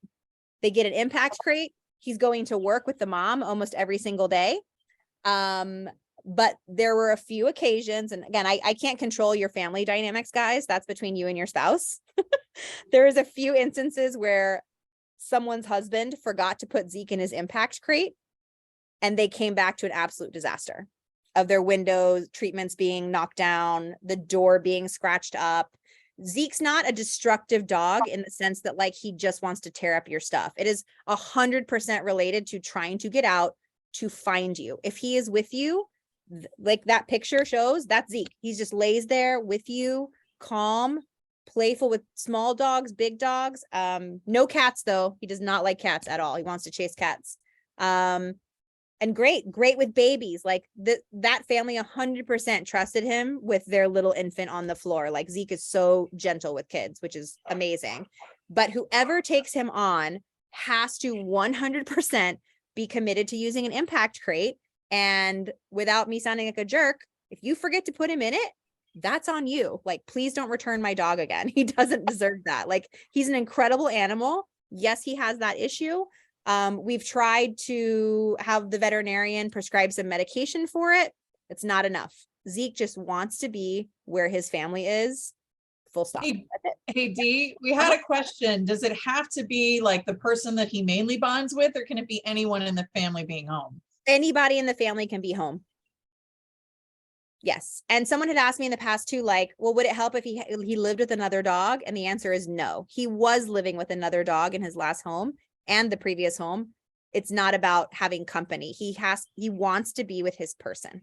S1: They get an impact crate. He's going to work with the mom almost every single day. But there were a few occasions, and again, I can't control your family dynamics, guys. That's between you and your spouse. There was a few instances where someone's husband forgot to put Zeke in his impact crate, and they came back to an absolute disaster of their windows, treatments being knocked down, the door being scratched up. Zeke's not a destructive dog in the sense that like he just wants to tear up your stuff. It is 100% related to trying to get out to find you. If he is with you, like that picture shows, that's Zeke. He just lays there with you, calm, playful with small dogs, big dogs. No cats though. He does not like cats at all. He wants to chase cats. And great with babies. Like that family 100% trusted him with their little infant on the floor. Like Zeke is so gentle with kids, which is amazing. but whoever takes him on has to 100% be committed to using an impact crate. And without me sounding like a jerk, if you forget to put him in it, that's on you. Like, please don't return my dog again. He doesn't deserve that. Like, he's an incredible animal. Yes, he has that issue. We've tried to have the veterinarian prescribe some medication for it. It's not enough. Zeke just wants to be where his family is. Full stop.
S3: Hey, hey Dee, we had a question. Does it have to be like the person that he mainly bonds with, or can it be anyone in the family being home?
S1: Anybody in the family can be home. Yes. And someone had asked me in the past too, like, well, would it help if he lived with another dog? And the answer is no. He was living with another dog in his last home and the previous home. It's not about having company. He wants to be with his person.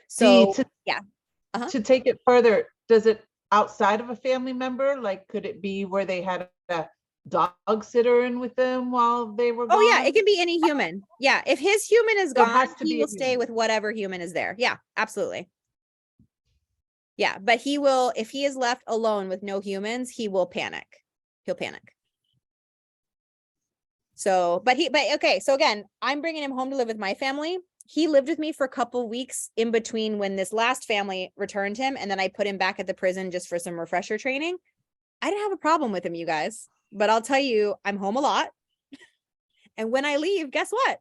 S1: So yeah.
S8: To take it further, does it outside of a family member? Like, could it be where they had a dog sitter in with them while they were gone?
S1: Oh yeah, it can be any human. Yeah, if his human is
S8: So it has
S1: gone,
S8: to
S1: he
S8: be
S1: will
S8: a
S1: stay
S8: human.
S1: with whatever human is there. Yeah, absolutely. Yeah, but he will, if he is left alone with no humans, he will panic. He'll panic. So, but okay, so again, I'm bringing him home to live with my family. He lived with me for a couple weeks in between when this last family returned him, and then I put him back at the prison just for some refresher training. I didn't have a problem with him, you guys, but I'll tell you, I'm home a lot. And when I leave, guess what?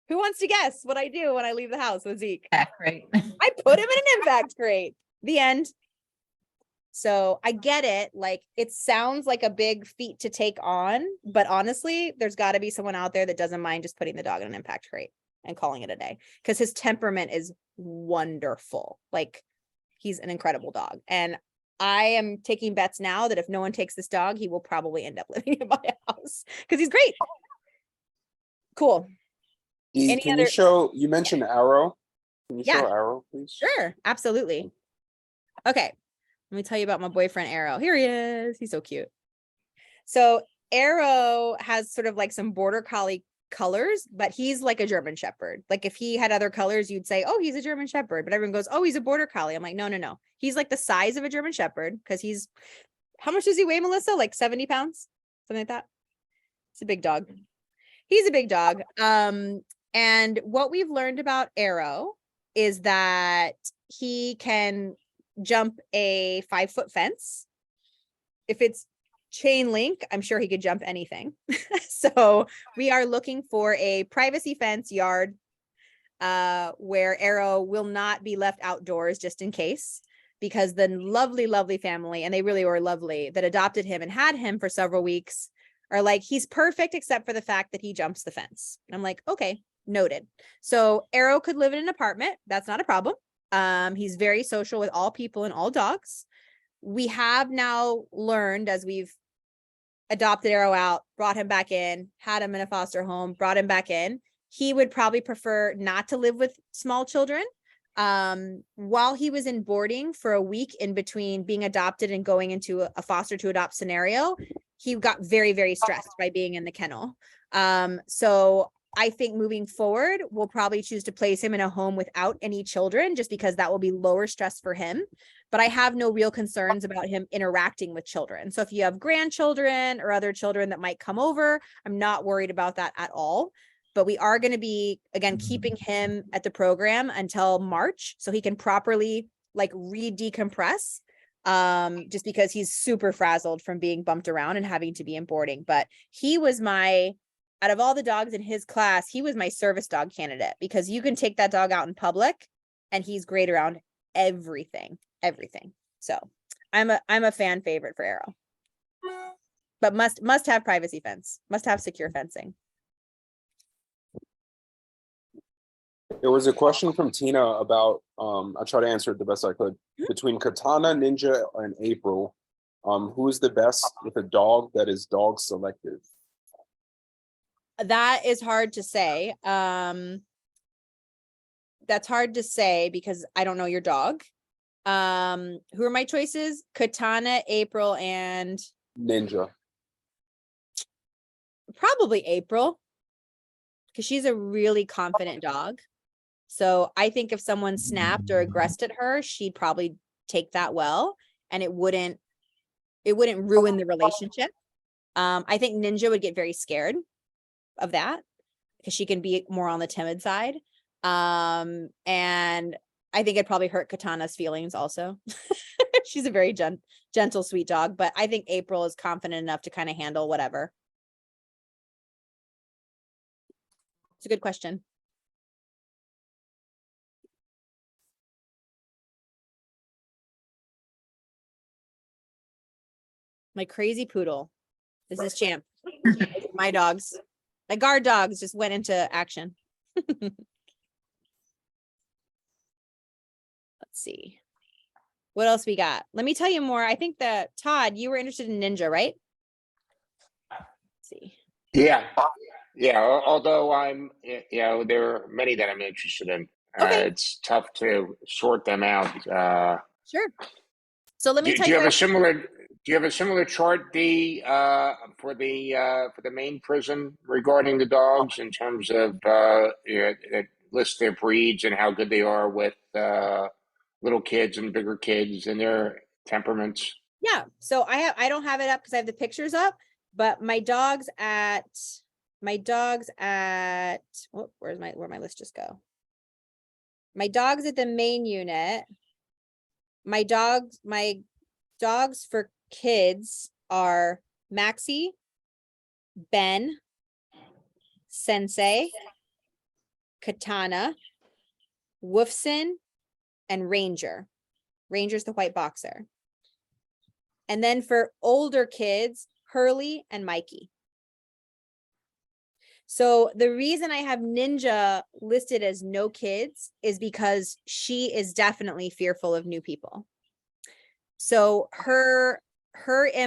S1: Who wants to guess what I do when I leave the house with Zeke?
S4: Great.
S1: I put him in an impact crate. The end. So I get it. Like, it sounds like a big feat to take on, but honestly, there's got to be someone out there that doesn't mind just putting the dog in an impact crate and calling it a day, because his temperament is wonderful. Like, he's an incredible dog. And I am taking bets now that if no one takes this dog, he will probably end up living in my house because he's great. Cool. Any
S5: Can
S1: other-
S5: you show, you mentioned Arrow. Can you
S1: Yeah.
S5: show Arrow, please?
S1: Sure, absolutely. Okay, let me tell you about my boyfriend Arrow. Here he is. He's so cute. So Arrow has sort of like some border collie colors, but he's like a German Shepherd. Like, if he had other colors, you'd say, oh, he's a German Shepherd. But everyone goes, oh, he's a border collie. I'm like, no. He's like the size of a German Shepherd, because he's, how much does he weigh, Melissa? Like 70 pounds, something like that. It's a big dog. He's a big dog. And what we've learned about Arrow is that he can jump a 5-foot fence. If it's chain link, I'm sure he could jump anything. So we are looking for a privacy fence yard where Arrow will not be left outdoors just in case, because the lovely family, and they really were lovely, that adopted him and had him for several weeks are like, he's perfect except for the fact that he jumps the fence. And I'm like, okay, noted. So Arrow could live in an apartment. That's not a problem. He's very social with all people and all dogs. We have now learned, as we've adopted Arrow out, brought him back in, had him in a foster home, brought him back in, he would probably prefer not to live with small children. While he was in boarding for a week in between being adopted and going into a foster to adopt scenario, he got very stressed by being in the kennel. So I think moving forward, we'll probably choose to place him in a home without any children, just because that will be lower stress for him. But I have no real concerns about him interacting with children. So if you have grandchildren or other children that might come over, I'm not worried about that at all. But we are going to be, again, keeping him at the program until March so he can properly like re-decompress, just because he's super frazzled from being bumped around and having to be in boarding. But he was out of all the dogs in his class, he was my service dog candidate, because you can take that dog out in public and he's great around everything. So I'm a fan favorite for Arrow, but must have privacy fence, must have secure fencing.
S5: There was a question from Tina about, I try to answer it the best I could. Between Katana, Ninja, and April, who is the best with a dog that is dog selective?
S1: That is hard to say. That's hard to say because I don't know your dog. Who are my choices? Katana, April, and
S5: Ninja.
S1: probably April, because she's a really confident dog. So I think if someone snapped or aggressed at her, she'd probably take that well, and it wouldn't it wouldn't ruin the relationship. I think Ninja would get very scared of that because she can be more on the timid side. And I think it'd probably hurt Katana's feelings also. She's a very gentle, sweet dog, but I think April is confident enough to kind of handle whatever. It's a good question. My crazy poodle. This is Champ. My dogs. My guard dogs just went into action. Let's see. What else we got? Let me tell you more. I think that Todd, you were interested in Ninja, right? Let's see.
S9: Yeah, yeah. Although there are many that I'm interested in.
S1: Okay.
S9: It's tough to sort them out.
S1: Sure. So let me
S9: Do
S1: tell
S9: you
S1: you.
S9: have a similar? Do you have a similar chart, for the main prison regarding the dogs in terms of that lists their breeds and how good they are with little kids and bigger kids and their temperaments?
S1: Yeah. So I don't have it up because I have the pictures up, but my dogs at oh, where'd my list just go? My dogs at the main unit. My dogs for kids are Maxie, Ben, Sensei, Katana, Wolfson, and Ranger. Ranger's the white boxer. And then for older kids, Hurley and Mikey. So the reason I have Ninja listed as no kids is because she is definitely fearful of new people. So her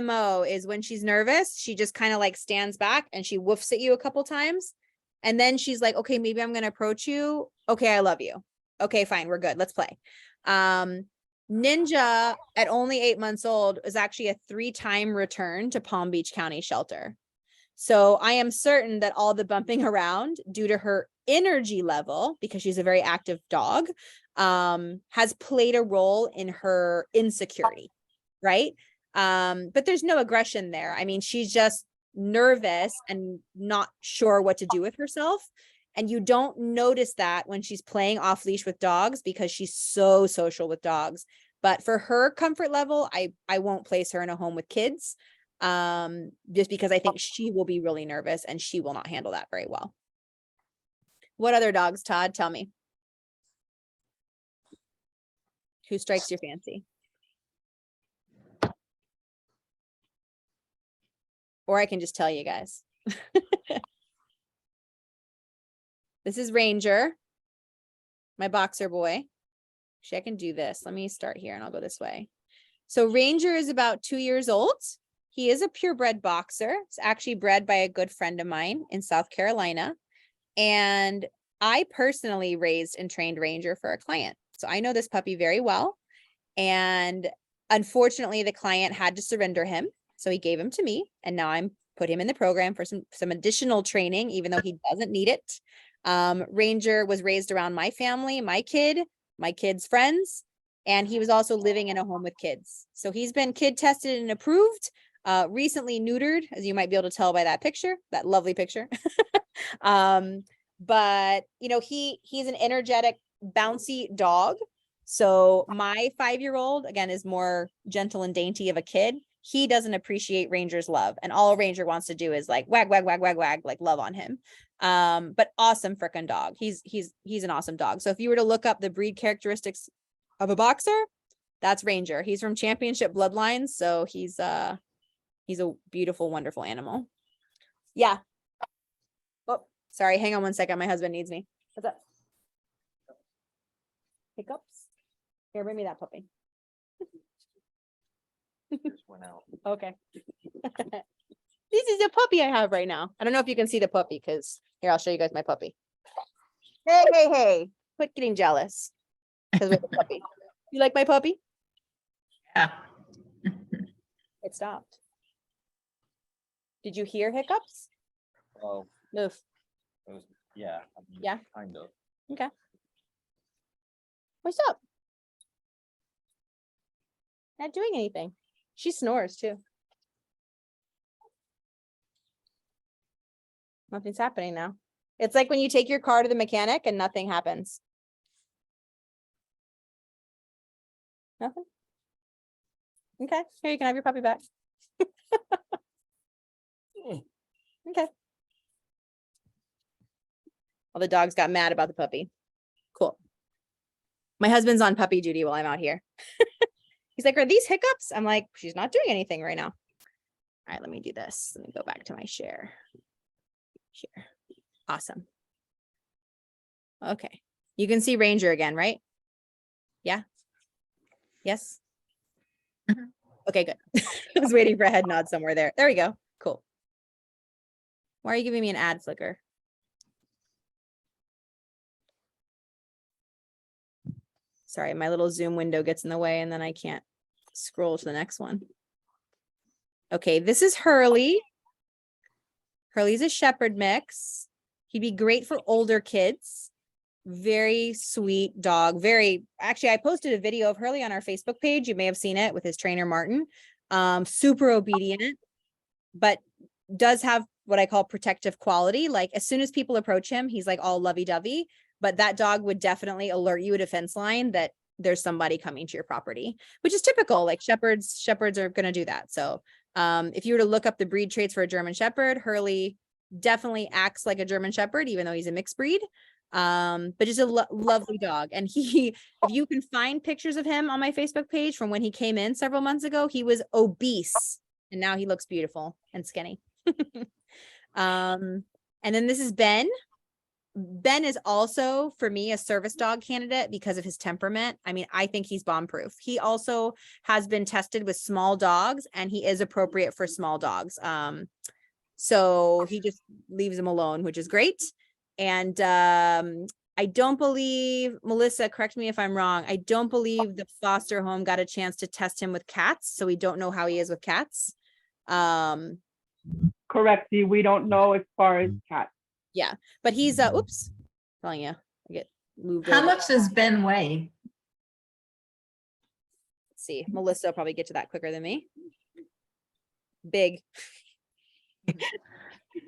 S1: MO is when she's nervous, she just kind of like stands back and she woofs at you a couple times. And then she's like, okay, maybe I'm going to approach you. Okay, I love you. Okay, fine, we're good. Let's play. Ninja at only 8 months old is actually a 3-time return to Palm Beach County Shelter. So I am certain that all the bumping around due to her energy level, because she's a very active dog, has played a role in her insecurity, right? But there's no aggression there. I mean, she's just nervous and not sure what to do with herself. And you don't notice that when she's playing off leash with dogs because she's so social with dogs. But for her comfort level, I won't place her in a home with kids. Just because I think she will be really nervous and she will not handle that very well. What other dogs, Todd? Tell me. Who strikes your fancy? Or I can just tell you guys. This is Ranger, my boxer boy. Actually, I can do this. Let me start here and I'll go this way. So Ranger is about 2 years old. He is a purebred boxer. It's actually bred by a good friend of mine in South Carolina. And I personally raised and trained Ranger for a client. So I know this puppy very well. And unfortunately, the client had to surrender him. So he gave him to me. And now I'm put him in the program for some additional training, even though he doesn't need it. Ranger was raised around my family, my kid's friends, and he was also living in a home with kids. So he's been kid tested and approved. Recently neutered, as you might be able to tell by that picture, that lovely picture. But you know, he's an energetic, bouncy dog. So my 5-year-old, again, is more gentle and dainty of a kid. He doesn't appreciate Ranger's love. And all Ranger wants to do is like wag, wag, wag, wag, wag, like love on him. But awesome freaking dog. He's an awesome dog. So if you were to look up the breed characteristics of a boxer, that's Ranger. He's from championship bloodlines. So he's a beautiful, wonderful animal. Yeah. Oh, sorry. Hang on one second. My husband needs me. What's up? Hiccups? Here, bring me that puppy.
S10: Just went out.
S1: Okay. This is a puppy I have right now. I don't know if you can see the puppy because here, I'll show you guys my puppy. Hey. Quit getting jealous. Because we have a puppy. You like my puppy?
S4: Yeah.
S1: It stopped. Did you hear hiccups?
S10: Oh,
S1: Move.
S10: it was, yeah. I mean,
S1: Yeah.
S10: kind of.
S1: Okay. What's up? Not doing anything. She snores too. Nothing's happening now. It's like when you take your car to the mechanic and nothing happens. Nothing? Okay, here you can have your puppy back. Okay. Well, the dogs got mad about the puppy. Cool. My husband's on puppy duty while I'm out here. He's like, are these hiccups? I'm like, she's not doing anything right now. All right, let me do this. Let me go back to my share. Share. Awesome. Okay. You can see Ranger again, right? Yeah. Yes. Okay, good. I was waiting for a head nod somewhere there. There we go. Cool. Why are you giving me an ad flicker? Sorry, my little Zoom window gets in the way and then I can't scroll to the next one. Okay, this is Hurley. Hurley's a shepherd mix. He'd be great for older kids. Very sweet dog. Actually, I posted a video of Hurley on our Facebook page. You may have seen it with his trainer, Martin. Super obedient, but does have what I call protective quality. Like as soon as people approach him, he's like all lovey-dovey, but that dog would definitely alert you at a fence line that there's somebody coming to your property, which is typical. Like shepherds are going to do that. So if you were to look up the breed traits for a German Shepherd, Hurley definitely acts like a German Shepherd, even though he's a mixed breed. But just a lovely dog. And if you can find pictures of him on my Facebook page from when he came in several months ago, he was obese and now he looks beautiful and skinny. And then this is Ben. Ben is also, for me, a service dog candidate because of his temperament. I mean, I think he's bomb-proof. He also has been tested with small dogs and he is appropriate for small dogs. So he just leaves them alone, which is great. And I don't believe, Melissa, correct me if I'm wrong, I don't believe the foster home got a chance to test him with cats. So we don't know how he is with cats.
S2: Correct, Dee. We don't know as far as cats.
S1: Yeah, but he's oops, telling you, I get moved
S4: How
S1: over.
S4: much does Ben weigh?
S1: Let's see, Melissa will probably get to that quicker than me. Big.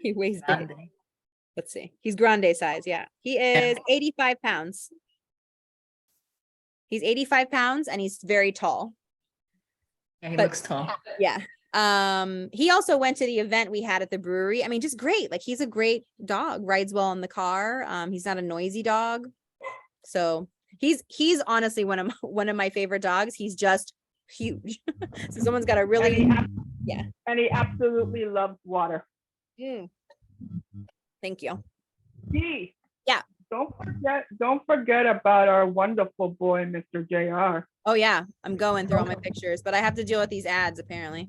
S1: He weighs big. Let's see, he's grande size. Yeah, he is 85 pounds. He's 85 pounds and he's very tall.
S4: Yeah, he
S1: But-
S4: looks tall.
S1: Yeah. He also went to the event we had at the brewery. I mean, just great. Like he's a great dog, rides well in the car. He's not a noisy dog. So he's honestly one of my favorite dogs. He's just huge. So someone's got a really, yeah.
S2: And he absolutely loves water.
S1: Thank you.
S2: Dee.
S1: Yeah.
S2: Don't forget about our wonderful boy, Mr. JR.
S1: Oh yeah, I'm going through all my pictures, but I have to deal with these ads apparently.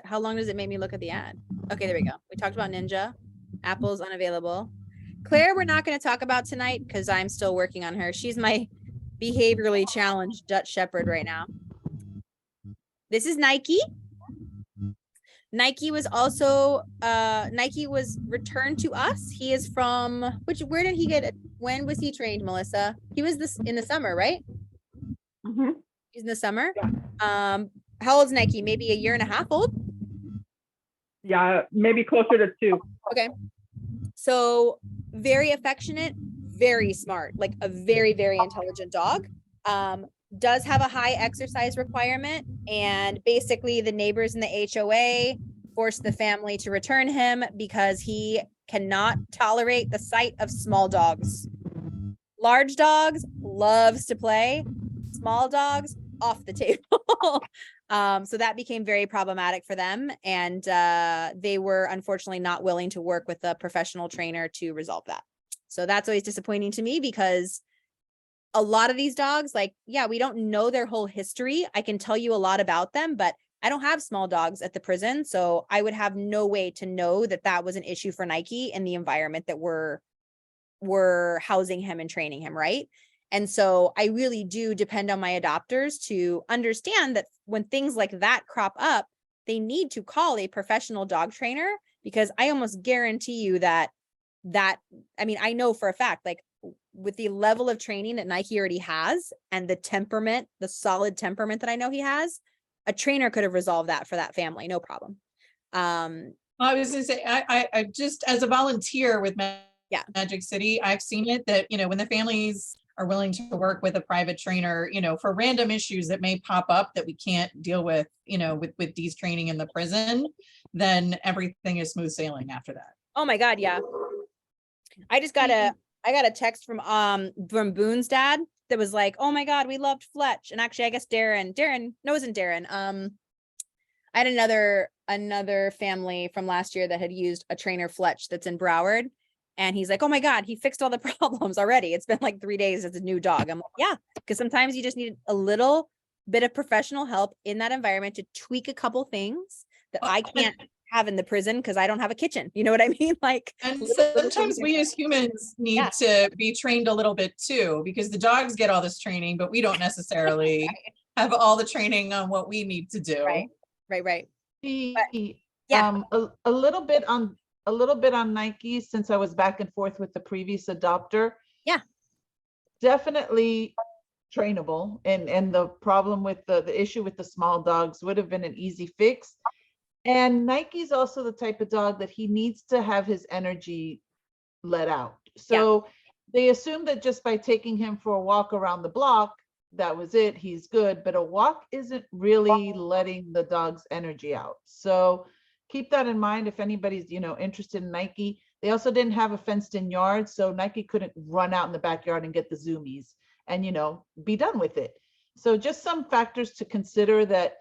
S1: How long does it make me look at the ad? Okay, there we go. We talked about Ninja. Apple's unavailable. Claire, we're not going to talk about tonight because I'm still working on her. She's my behaviorally challenged Dutch Shepherd right now. This is Nike. Nike was also, Nike was returned to us. He is from, where did he get it? When was he trained, Melissa? He was in the summer, right?
S2: Mm-hmm.
S1: He's in the summer.
S2: Yeah.
S1: How old's Nike? Maybe a year and a half old?
S2: Yeah, maybe closer to 2.
S1: Okay. So very affectionate, very smart, like a very, very intelligent dog. Does have a high exercise requirement, and basically the neighbors in the HOA forced the family to return him because he cannot tolerate the sight of small dogs. Large dogs loves to play, small dogs off the table. So that became very problematic for them, and they were unfortunately not willing to work with a professional trainer to resolve that. So that's always disappointing to me because a lot of these dogs, like, yeah, we don't know their whole history. I can tell you a lot about them, but I don't have small dogs at the prison. So I would have no way to know that that was an issue for Nike in the environment that we're housing him and training him, right? And so I really do depend on my adopters to understand that when things like that crop up, they need to call a professional dog trainer, because I almost guarantee you that, I mean, I know for a fact, like with the level of training that Nike already has and the temperament, the solid temperament that I know he has, a trainer could have resolved that for that family, no problem.
S3: I was gonna say, I just, as a volunteer with
S1: Yeah.
S3: Magic City, I've seen it that, when the families are willing to work with a private trainer, for random issues that may pop up that we can't deal with, with Dee's training in the prison, then everything is smooth sailing after that.
S1: Oh my God, yeah. I got a text from Boone's dad that was like, oh my God, we loved Fletch. And actually, I guess Darren, no, it wasn't Darren. I had another family from last year that had used a trainer, Fletch, that's in Broward. And he's like, oh my God, he fixed all the problems already. It's been like 3 days as a new dog. I'm like, yeah, because sometimes you just need a little bit of professional help in that environment to tweak a couple things that I can't have in the prison because I don't have a kitchen. You know what I mean? Like,
S3: and sometimes we as humans need to be trained a little bit too, because the dogs get all this training, but we don't necessarily have all the training on what we need to do.
S1: Right.
S8: A little bit on Nike, since I was back and forth with the previous adopter.
S1: Yeah.
S8: Definitely trainable. And the problem with the issue with the small dogs would have been an easy fix. And Nike's also the type of dog that he needs to have his energy let out. So they assume that just by taking him for a walk around the block, that was it, he's good. But a walk isn't really letting the dog's energy out. So keep that in mind if anybody's, interested in Nike. They also didn't have a fenced in yard, so Nike couldn't run out in the backyard and get the zoomies and, be done with it. So just some factors to consider that,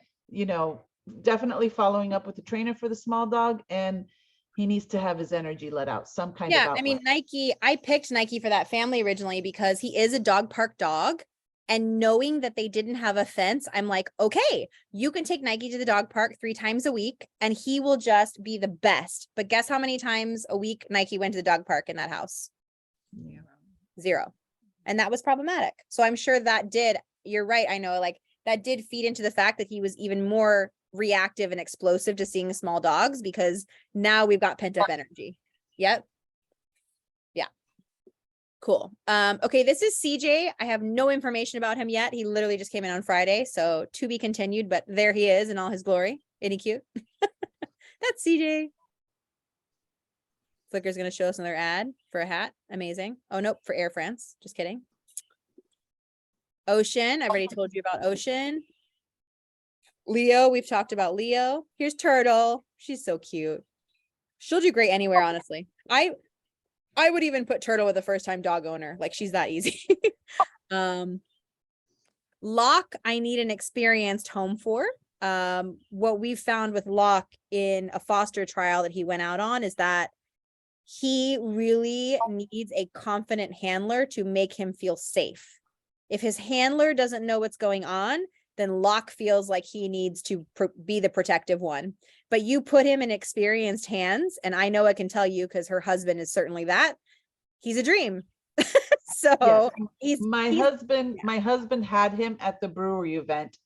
S8: definitely following up with the trainer for the small dog, and he needs to have his energy let out, some kind of outlet.
S1: I mean, Nike, I picked Nike for that family originally because he is a dog park dog. And knowing that they didn't have a fence, I'm like, okay, you can take Nike to the dog park 3 times a week and he will just be the best. But guess how many times a week Nike went to the dog park in that house? 0. And that was problematic. So I'm sure that you're right. I know, like, that did feed into the fact that he was even more reactive and explosive to seeing small dogs because now we've got pent up energy. Yep. Yeah. Cool. Okay, this is CJ. I have no information about him yet. He literally just came in on Friday, so to be continued, but there he is in all his glory. Isn't he cute? That's CJ. Flickr's going to show us another ad for a hat. Amazing. Oh, nope, for Air France. Just kidding. Ocean. I've already told you about Ocean. Leo. We've talked about Leo. Here's Turtle. She's so cute. She'll do great anywhere, honestly. I would even put Turtle with a first-time dog owner. Like, she's that easy. Locke, I need an experienced home for. What we've found with Locke in a foster trial that he went out on is that he really needs a confident handler to make him feel safe. If his handler doesn't know what's going on, then Locke feels like he needs to be the protective one. But you put him in experienced hands, and I know I can tell you because her husband is certainly that. He's a dream. So
S8: yes. My husband had him at the brewery event.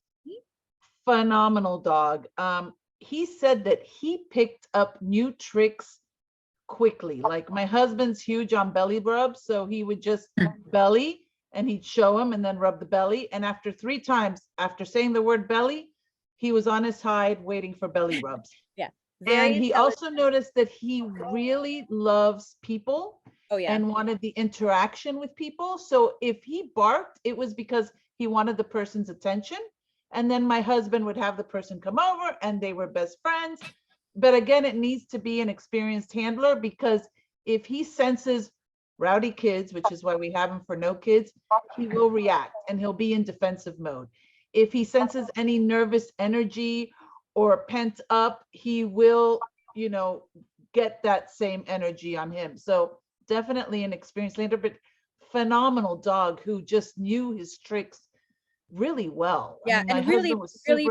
S8: Phenomenal dog. He said that he picked up new tricks quickly. Like, my husband's huge on belly rubs, so he would just belly and he'd show him and then rub the belly. And after 3 times, after saying the word belly, he was on his hide waiting for belly rubs.
S1: Yeah.
S8: And he also noticed that he really loves people.
S1: Oh, yeah.
S8: And wanted the interaction with people. So if he barked, it was because he wanted the person's attention. And then my husband would have the person come over and they were best friends. But again, it needs to be an experienced handler, because if he senses rowdy kids, which is why we have him for no kids, he will react and he'll be in defensive mode. If he senses any nervous energy or pent up, he will, get that same energy on him. So definitely an experienced handler, but phenomenal dog who just knew his tricks really well.
S1: Yeah, and really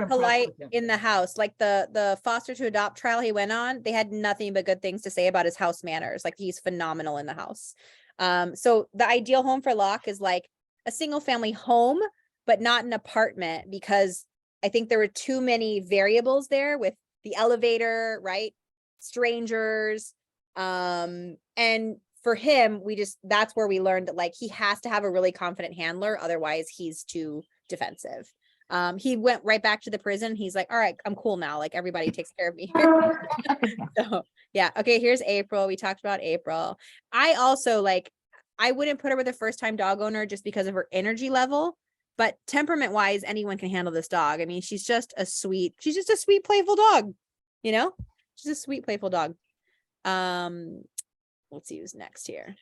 S1: polite in the house. Like the foster to adopt trial he went on, they had nothing but good things to say about his house manners. Like, he's phenomenal in the house. So the ideal home for Locke is like a single family home, but not an apartment, because I think there were too many variables there with the elevator, right? Strangers. And for him, that's where we learned that like he has to have a really confident handler, otherwise he's too defensive. He went right back to the prison. He's like, all right, I'm cool now. Like everybody takes care of me. So yeah. Okay. Here's April. We talked about April. I also like, I wouldn't put her with a first time dog owner just because of her energy level, but temperament wise, anyone can handle this dog. I mean, she's just a sweet, playful dog, you know, she's a sweet, playful dog. Let's see who's next here.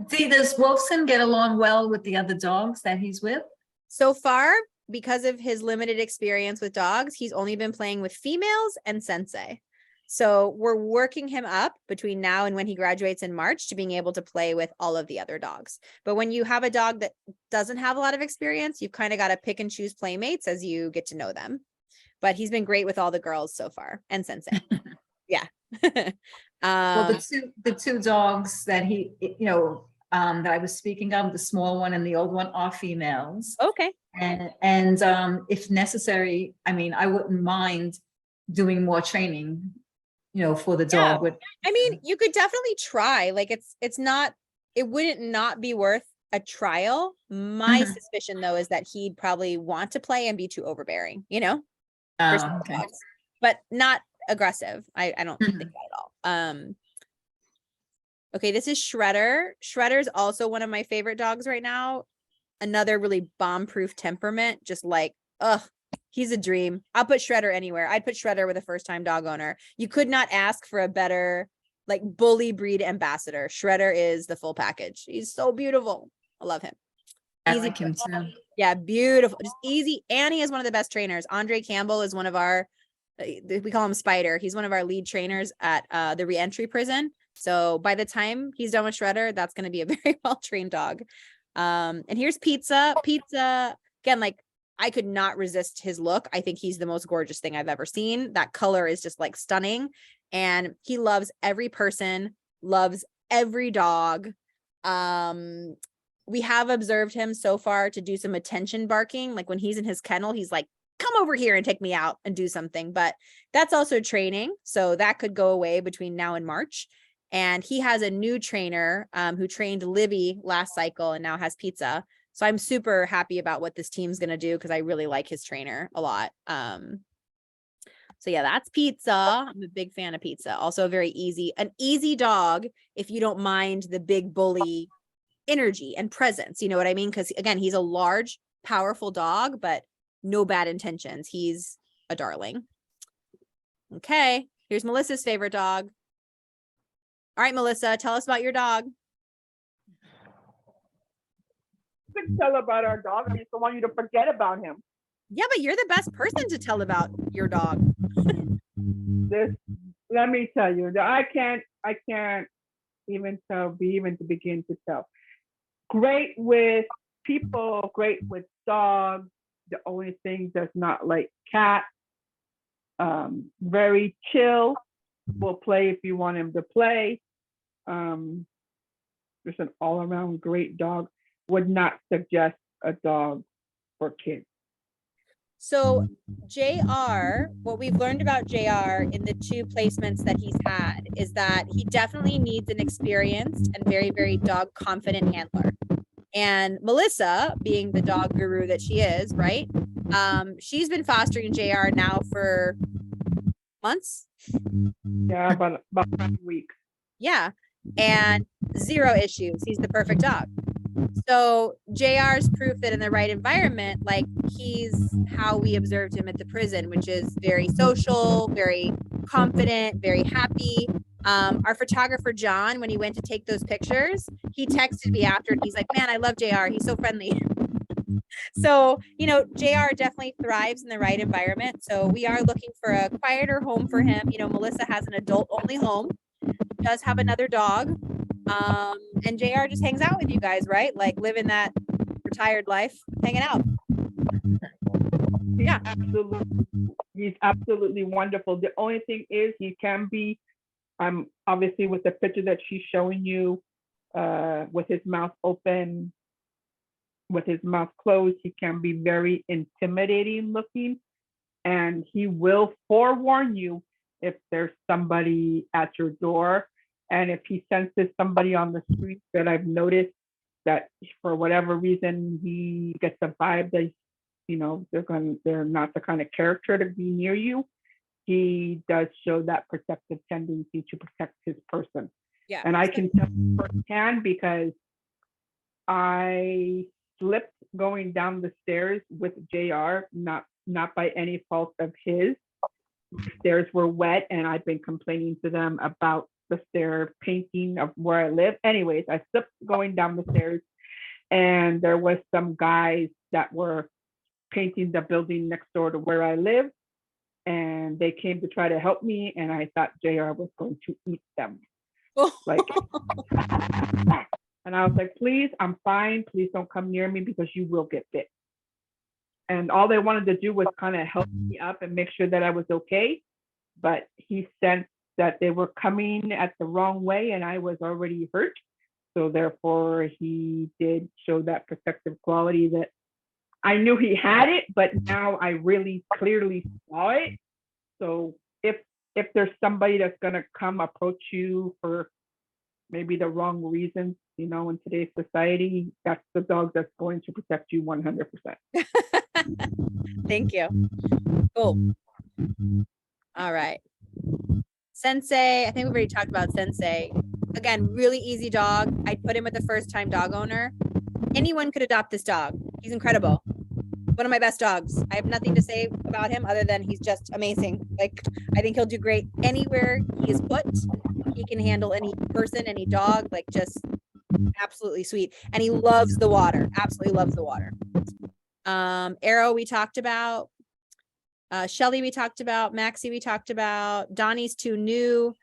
S4: See, does Wilson get along well with the other dogs that he's with?
S1: So far, because of his limited experience with dogs, he's only been playing with females and sensei. So we're working him up between now and when he graduates in March to being able to play with all of the other dogs. But when you have a dog that doesn't have a lot of experience, you've kind of got to pick and choose playmates as you get to know them. But he's been great with all the girls so far and sensei. Yeah.
S4: Well, the two dogs that that I was speaking of, the small one and the old one, are females.
S1: Okay.
S4: And if necessary, I mean, I wouldn't mind doing more training, for the dog.
S1: I mean, you could definitely try. Like it wouldn't not be worth a trial. My suspicion though is that he'd probably want to play and be too overbearing, for some
S4: Okay.
S1: dogs, but not aggressive. I don't think that at all. Okay, this is Shredder. Shredder's also one of my favorite dogs right now. Another really bomb-proof temperament, just like, he's a dream. I'll put Shredder anywhere. I'd put Shredder with a first-time dog owner. You could not ask for a better, like, bully breed ambassador. Shredder is the full package. He's so beautiful. I love him.
S4: I like him too.
S1: Yeah, beautiful. Just easy. And he is one of the best trainers. Andre Campbell is one of our, we call him Spider. He's one of our lead trainers at the reentry prison. So by the time he's done with Shredder, that's going to be a very well-trained dog. And here's Pizza. Pizza, again, like I could not resist his look. I think he's the most gorgeous thing I've ever seen. That color is just like stunning. And he loves every person, loves every dog. We have observed him so far to do some attention barking. Like when he's in his kennel, he's like, come over here and take me out and do something. But that's also training. So that could go away between now and March. And he has a new trainer who trained Libby last cycle and now has Pizza. So I'm super happy about what this team's going to do because I really like his trainer a lot. So yeah, that's Pizza. I'm a big fan of Pizza. Also an easy dog if you don't mind the big bully energy and presence. You know what I mean? Because again, he's a large, powerful dog, but no bad intentions. He's a darling. Okay, here's Melissa's favorite dog. All right, Melissa, tell us about your dog.
S2: You can tell about our dog. I just don't want you to forget about him.
S1: Yeah, but you're the best person to tell about your dog.
S2: Let me tell you, I can't even begin to tell. Great with people, great with dogs. The only thing does not like cats. Very chill. Will play if you want him to play. Just an all-around great dog. Would not suggest a dog for kids.
S1: So JR, what we've learned about JR in the 2 placements that he's had is that he definitely needs an experienced and very, very dog confident handler. And Melissa, being the dog guru that she is, right? She's been fostering JR now for months.
S2: Yeah, about weeks.
S1: Yeah. And 0 issues. He's the perfect dog. So JR's proof that in the right environment, like he's how we observed him at the prison, which is very social, very confident, very happy. Our photographer, John, when he went to take those pictures, he texted me after and he's like, man, I love JR. He's so friendly. So, JR definitely thrives in the right environment. So we are looking for a quieter home for him. Melissa has an adult only home, does have another dog. And JR just hangs out with you guys, right? Like living that retired life, hanging out. Yeah.
S2: Absolutely. He's absolutely wonderful. The only thing is he can be, obviously with the picture that she's showing you, with his mouth open, with his mouth closed, he can be very intimidating looking. And he will forewarn you if there's somebody at your door. And if he senses somebody on the street that I've noticed that for whatever reason he gets a vibe that, you know, they're not the kind of character to be near you, he does show that protective tendency to protect his person.
S1: Yeah.
S2: And I can tell firsthand because I slipped going down the stairs with JR, not by any fault of his. The stairs were wet and I've been complaining to them about the stair painting of where I live. Anyways, I slipped going down the stairs and there was some guys that were painting the building next door to where I live. And they came to try to help me and I thought JR was going to eat them. Like, and I was like, please, I'm fine. Please don't come near me because you will get bit. And all they wanted to do was kind of help me up and make sure that I was okay. But he sensed that they were coming at the wrong way and I was already hurt. So therefore, he did show that protective quality that I knew he had it, but now I really clearly saw it. So if there's somebody that's going to come approach you for maybe the wrong reasons, you know, in today's society, that's the dog that's going to protect you 100%.
S1: Thank you. Cool. All right. Sensei, I think we've already talked about Sensei. Again, really easy dog. I'd put him with a first-time dog owner. Anyone could adopt this dog. He's incredible. One of my best dogs. I have nothing to say about him other than he's just amazing. Like, I think he'll do great anywhere he is put. He can handle any person, any dog, like just absolutely sweet. And he loves the water. Absolutely loves the water. Arrow, we talked about. Shelly, we talked about. Maxie, we talked about. Donnie's too new.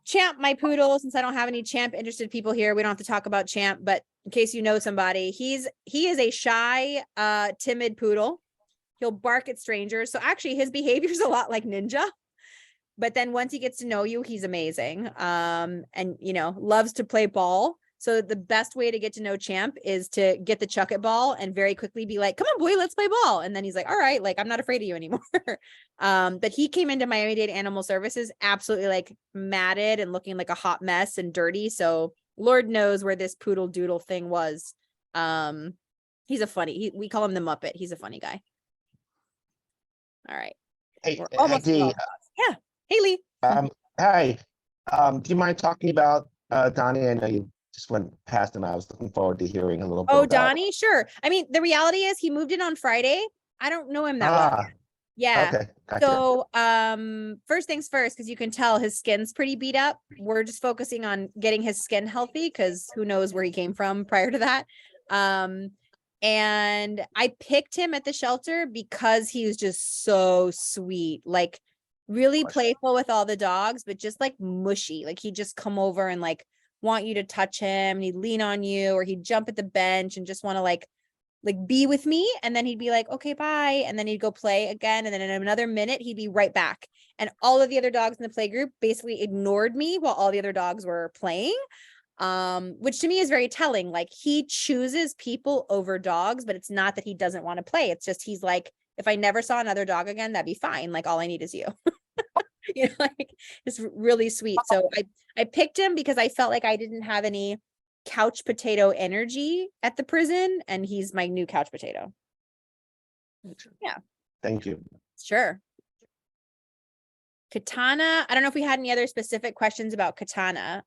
S1: Champ, my poodle, since I don't have any Champ interested people here, we don't have to talk about Champ, but in case you know somebody, he is a shy, timid poodle. He'll bark at strangers. So actually his behavior is a lot like Ninja, but then once he gets to know you, he's amazing. And you know, loves to play ball. So the best way to get to know Champ is to get the chuck it ball and very quickly be like, come on, boy, let's play ball. And then he's like, all right, like, I'm not afraid of you anymore. But he came into Miami-Dade Animal Services absolutely like matted and looking like a hot mess and dirty. So Lord knows where this poodle doodle thing was. He's a funny, we call him the Muppet. He's a funny guy. All right.
S11: Hey,
S1: We're almost
S11: Dee,
S1: yeah. Hey, Lee.
S11: hi. Do you mind talking about Donnie? I know you just went past him. I was looking forward to hearing a little bit about.
S1: Donnie, sure. I mean, the reality is he moved in on Friday. I don't know him that well. Yeah.
S11: Okay. Gotcha.
S1: So, first things first, because you can tell his skin's pretty beat up. We're just focusing on getting his skin healthy because who knows where he came from prior to that. And I picked him at the shelter because he was just so sweet, like really playful with all the dogs, but just like mushy. Like he'd just come over and like want you to touch him and he'd lean on you or he'd jump at the bench and just want to like be with me. And then he'd be like, okay, bye. And then he'd go play again. And then in another minute, he'd be right back. And all of the other dogs in the play group basically ignored me while all the other dogs were playing. Which to me is very telling. Like he chooses people over dogs, but it's not that he doesn't want to play. It's just, he's like, if I never saw another dog again, that'd be fine. Like all I need is you. You know, like it's really sweet. So I picked him because I felt like I didn't have any couch potato energy at the prison, and he's my new couch potato. Yeah.
S11: Thank you.
S1: Sure. Katana, I don't know if we had any other specific questions about Katana.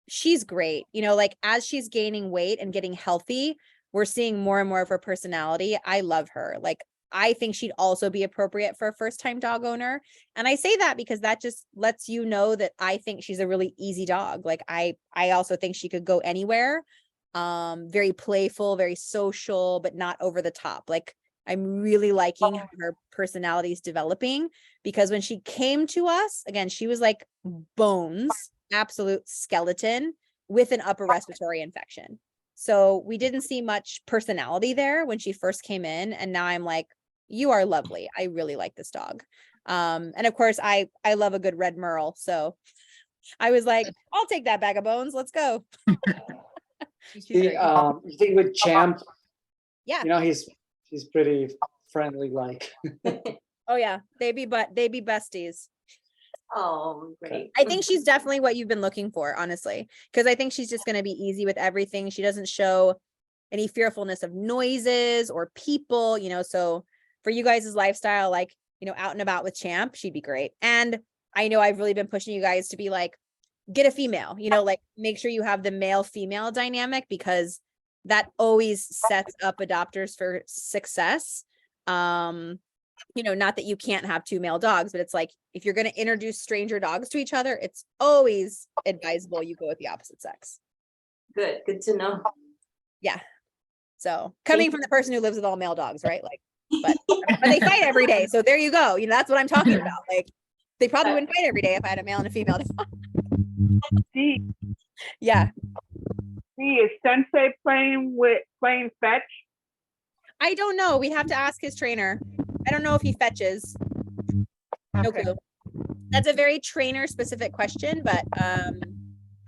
S1: She's great. You know, like as she's gaining weight and getting healthy, we're seeing more and more of her personality. I love her. Like I think she'd also be appropriate for a first-time dog owner. And I say that because that just lets you know that I think she's a really easy dog. Like I also think she could go anywhere. Very playful, very social, but not over the top. Like I'm really liking how her personality is developing, because when she came to us, again, she was like bones, absolute skeleton with an upper respiratory infection. So we didn't see much personality there when she first came in. And now I'm like, you are lovely. I really like this dog. And of course I love a good red merle. So I was like, I'll take that bag of bones. Let's go.
S12: You think with Champ,
S1: yeah,
S12: you know, he's pretty friendly, like.
S1: Oh yeah. They be besties.
S6: Oh, great.
S1: I think she's definitely what you've been looking for, honestly, because I think she's just going to be easy with everything. She doesn't show any fearfulness of noises or people, you know, so for you guys' lifestyle, like, you know, out and about with Champ, she'd be great. And I know I've really been pushing you guys to be like, get a female, you know, like make sure you have the male female dynamic, because that always sets up adopters for success. You know, not that you can't have two male dogs, but it's like, if you're going to introduce stranger dogs to each other, it's always advisable you go with the opposite sex.
S6: Good to know.
S1: Yeah. So coming from the person who lives with all male dogs, right? Like, but they fight every day. So there you go. You know, that's what I'm talking about. Like, they probably wouldn't fight every day if I had a male and a female.
S2: D,
S1: Yeah.
S2: D, is Sensei playing fetch?
S1: I don't know. We have to ask his trainer. I don't know if he fetches. No
S2: Okay.
S1: clue. That's a very trainer specific question, but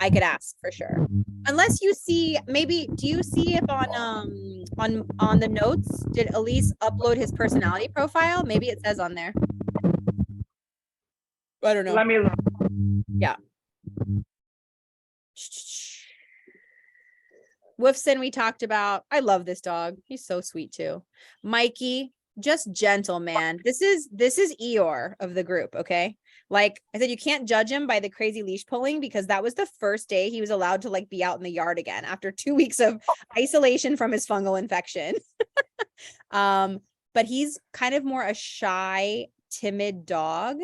S1: I could ask for sure. Unless you see, maybe, do you see if on the notes, did Elise upload his personality profile? Maybe it says on there. I don't know.
S2: Let me look.
S1: Yeah. Wolfson, we talked about. I love this dog. He's so sweet too. Mikey, just gentle, man. This is Eeyore of the group, okay? Like I said, you can't judge him by the crazy leash pulling, because that was the first day he was allowed to like be out in the yard again after 2 weeks of isolation from his fungal infection. But he's kind of more a shy, timid dog.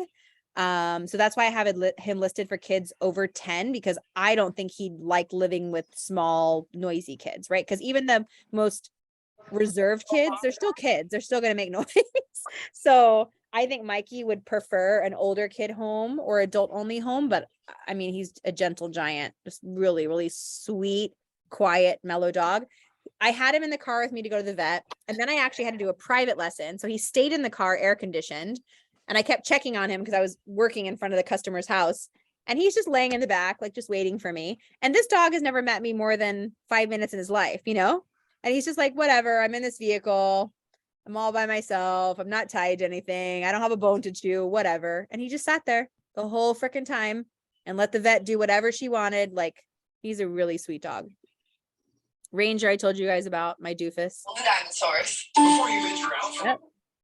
S1: So that's why I have him listed for kids over 10, because I don't think he'd like living with small, noisy kids, right? Because even the most reserved kids, they're still kids. They're still going to make noise. So I think Mikey would prefer an older kid home or adult only home. But I mean, he's a gentle giant, just really, really sweet, quiet, mellow dog. I had him in the car with me to go to the vet, and then I actually had to do a private lesson. So he stayed in the car, air conditioned. And I kept checking on him because I was working in front of the customer's house, and he's just laying in the back, like just waiting for me. And this dog has never met me more than 5 minutes in his life, you know? And he's just like, whatever, I'm in this vehicle. I'm all by myself. I'm not tied to anything. I don't have a bone to chew, whatever. And he just sat there the whole freaking time and let the vet do whatever she wanted. Like, he's a really sweet dog. Ranger, I told you guys about, my doofus.
S12: The dinosaurs. Before you venture out from
S1: Yep.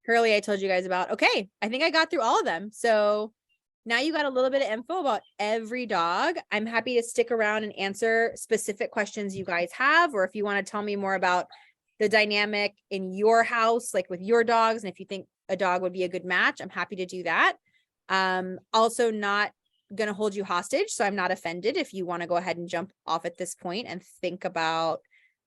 S1: Hurley, I told you guys about. Okay, I think I got through all of them. So now you got a little bit of info about every dog. I'm happy to stick around and answer specific questions you guys have, or if you want to tell me more about the dynamic in your house, like with your dogs, and if you think a dog would be a good match, I'm happy to do that. Also not going to hold you hostage, so I'm not offended if you want to go ahead and jump off at this point and think about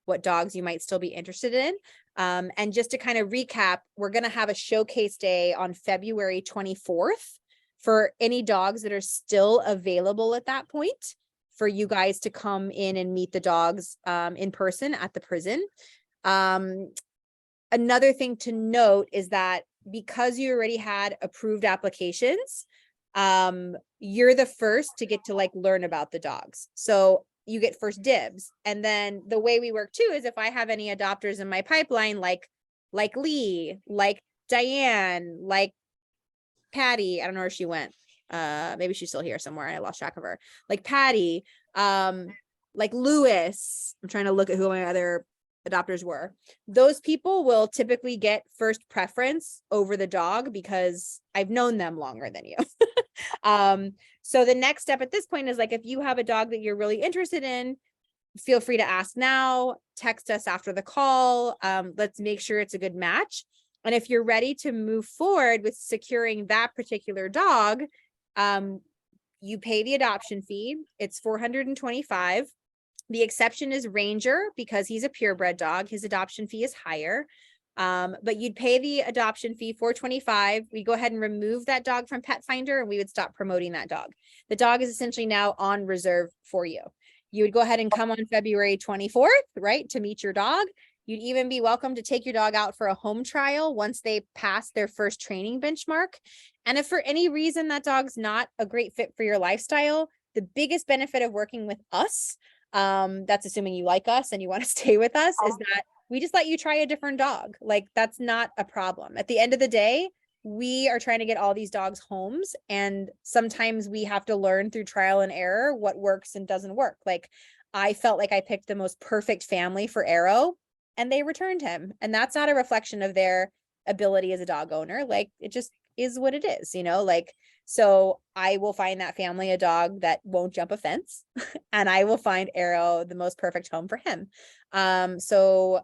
S1: what dogs you might still be interested in. And just to kind of recap, we're going to have a showcase day on February 24th for any dogs that are still available at that point, for you guys to come in and meet the dogs in person at the prison. Another thing to note is that because you already had approved applications, you're the first to get to like learn about the dogs. So you get first dibs. And then the way we work too is if I have any adopters in my pipeline, like Lee, like Diane, like Patty, I don't know where she went. Maybe she's still here somewhere. I lost track of her. Like Patty, like Lewis. I'm trying to look at who my other adopters were. Those people will typically get first preference over the dog because I've known them longer than you. So the next step at this point is like, if you have a dog that you're really interested in, feel free to ask now, text us after the call. Let's make sure it's a good match. And if you're ready to move forward with securing that particular dog, you pay the adoption fee. It's $425. The exception is Ranger because he's a purebred dog. His adoption fee is higher. But you'd pay the adoption fee, $425. We go ahead and remove that dog from Pet Finder, and we would stop promoting that dog. The dog is essentially now on reserve for you. You would go ahead and come on February 24th, right, to meet your dog. You'd even be welcome to take your dog out for a home trial once they pass their first training benchmark. And if for any reason that dog's not a great fit for your lifestyle, the biggest benefit of working with us, that's assuming you like us and you want to stay with us, is that we just let you try a different dog. Like, that's not a problem. At the end of the day, we are trying to get all these dogs homes, and sometimes we have to learn through trial and error what works and doesn't work. Like, I felt like I picked the most perfect family for Arrow, and they returned him. And that's not a reflection of their ability as a dog owner. Like, it just is what it is, you know, like, so I will find that family a dog that won't jump a fence and I will find Arrow the most perfect home for him. So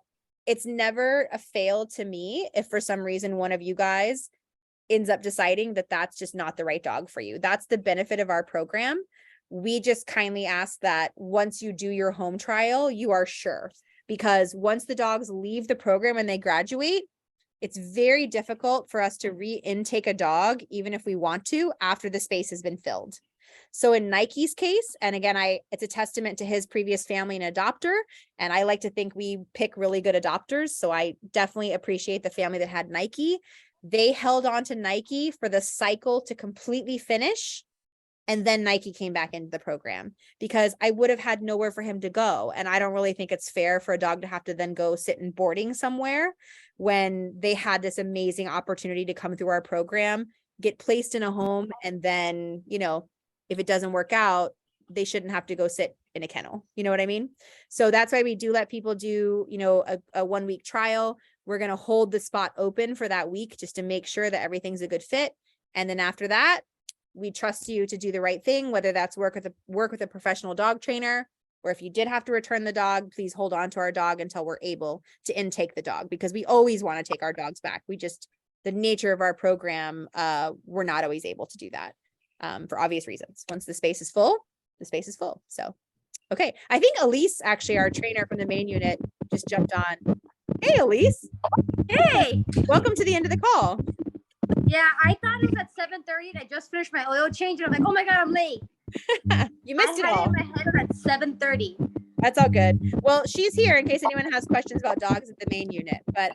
S1: it's never a fail to me if for some reason one of you guys ends up deciding that that's just not the right dog for you. That's the benefit of our program. We just kindly ask that once you do your home trial, you are sure, because once the dogs leave the program and they graduate, it's very difficult for us to re-intake a dog, even if we want to, after the space has been filled. So in Nike's case, and again, it's a testament to his previous family and adopter, and I like to think we pick really good adopters. So I definitely appreciate the family that had Nike. They held on to Nike for the cycle to completely finish. And then Nike came back into the program, because I would have had nowhere for him to go. And I don't really think it's fair for a dog to have to then go sit in boarding somewhere when they had this amazing opportunity to come through our program, get placed in a home, and then, you know, if it doesn't work out, they shouldn't have to go sit in a kennel. You know what I mean? So that's why we do let people do, you know, a 1 week trial. We're going to hold the spot open for that week just to make sure that everything's a good fit. And then after that, we trust you to do the right thing, whether that's work with a professional dog trainer, or if you did have to return the dog, please hold on to our dog until we're able to intake the dog, because we always want to take our dogs back. We just, the nature of our program, we're not always able to do that for obvious reasons. Once the space is full, the space is full. So, okay. I think Elise, actually our trainer from the main unit, just jumped on. Hey, Elise.
S6: Hey,
S1: Welcome to the end of the call.
S6: yeah, I thought it was at 7:30 and I just finished my oil change and I'm like, oh my God, I'm late.
S1: You missed it
S6: I had
S1: all.
S6: it in my head at 7:30.
S1: That's all good. Well, she's here in case anyone has questions about dogs at the main unit. But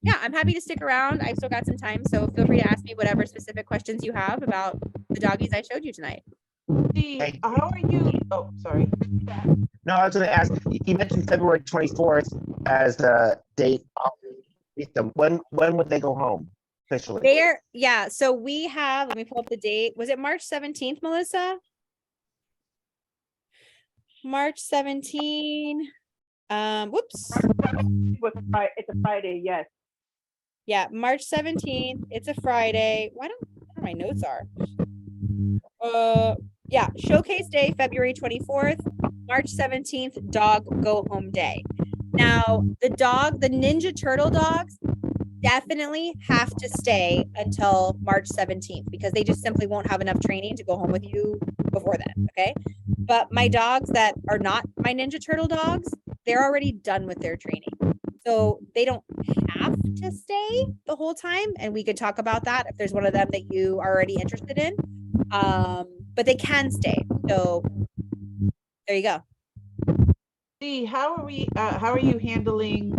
S1: yeah, I'm happy to stick around. I've still got some time, so feel free to ask me whatever specific questions you have about the doggies I showed you tonight.
S8: Dee, how are you? Oh, sorry.
S11: No, I was gonna ask, you mentioned February 24th as the date. When would they go home officially?
S1: Yeah, so we have, let me pull up the date. Was it March 17th, Melissa? March 17. Whoops.
S2: It's a Friday, yes.
S1: Yeah, March 17th. It's a Friday. Where my notes are. Yeah, showcase day, February 24th, March 17th, dog go home day. Now, the Ninja Turtle dogs definitely have to stay until March 17th, because they just simply won't have enough training to go home with you before then. Okay. But my dogs that are not my Ninja Turtle dogs, they're already done with their training. So they don't have to stay the whole time. And we could talk about that if there's one of them that you are already interested in. But they can stay. So there you go.
S8: Dee, how are you handling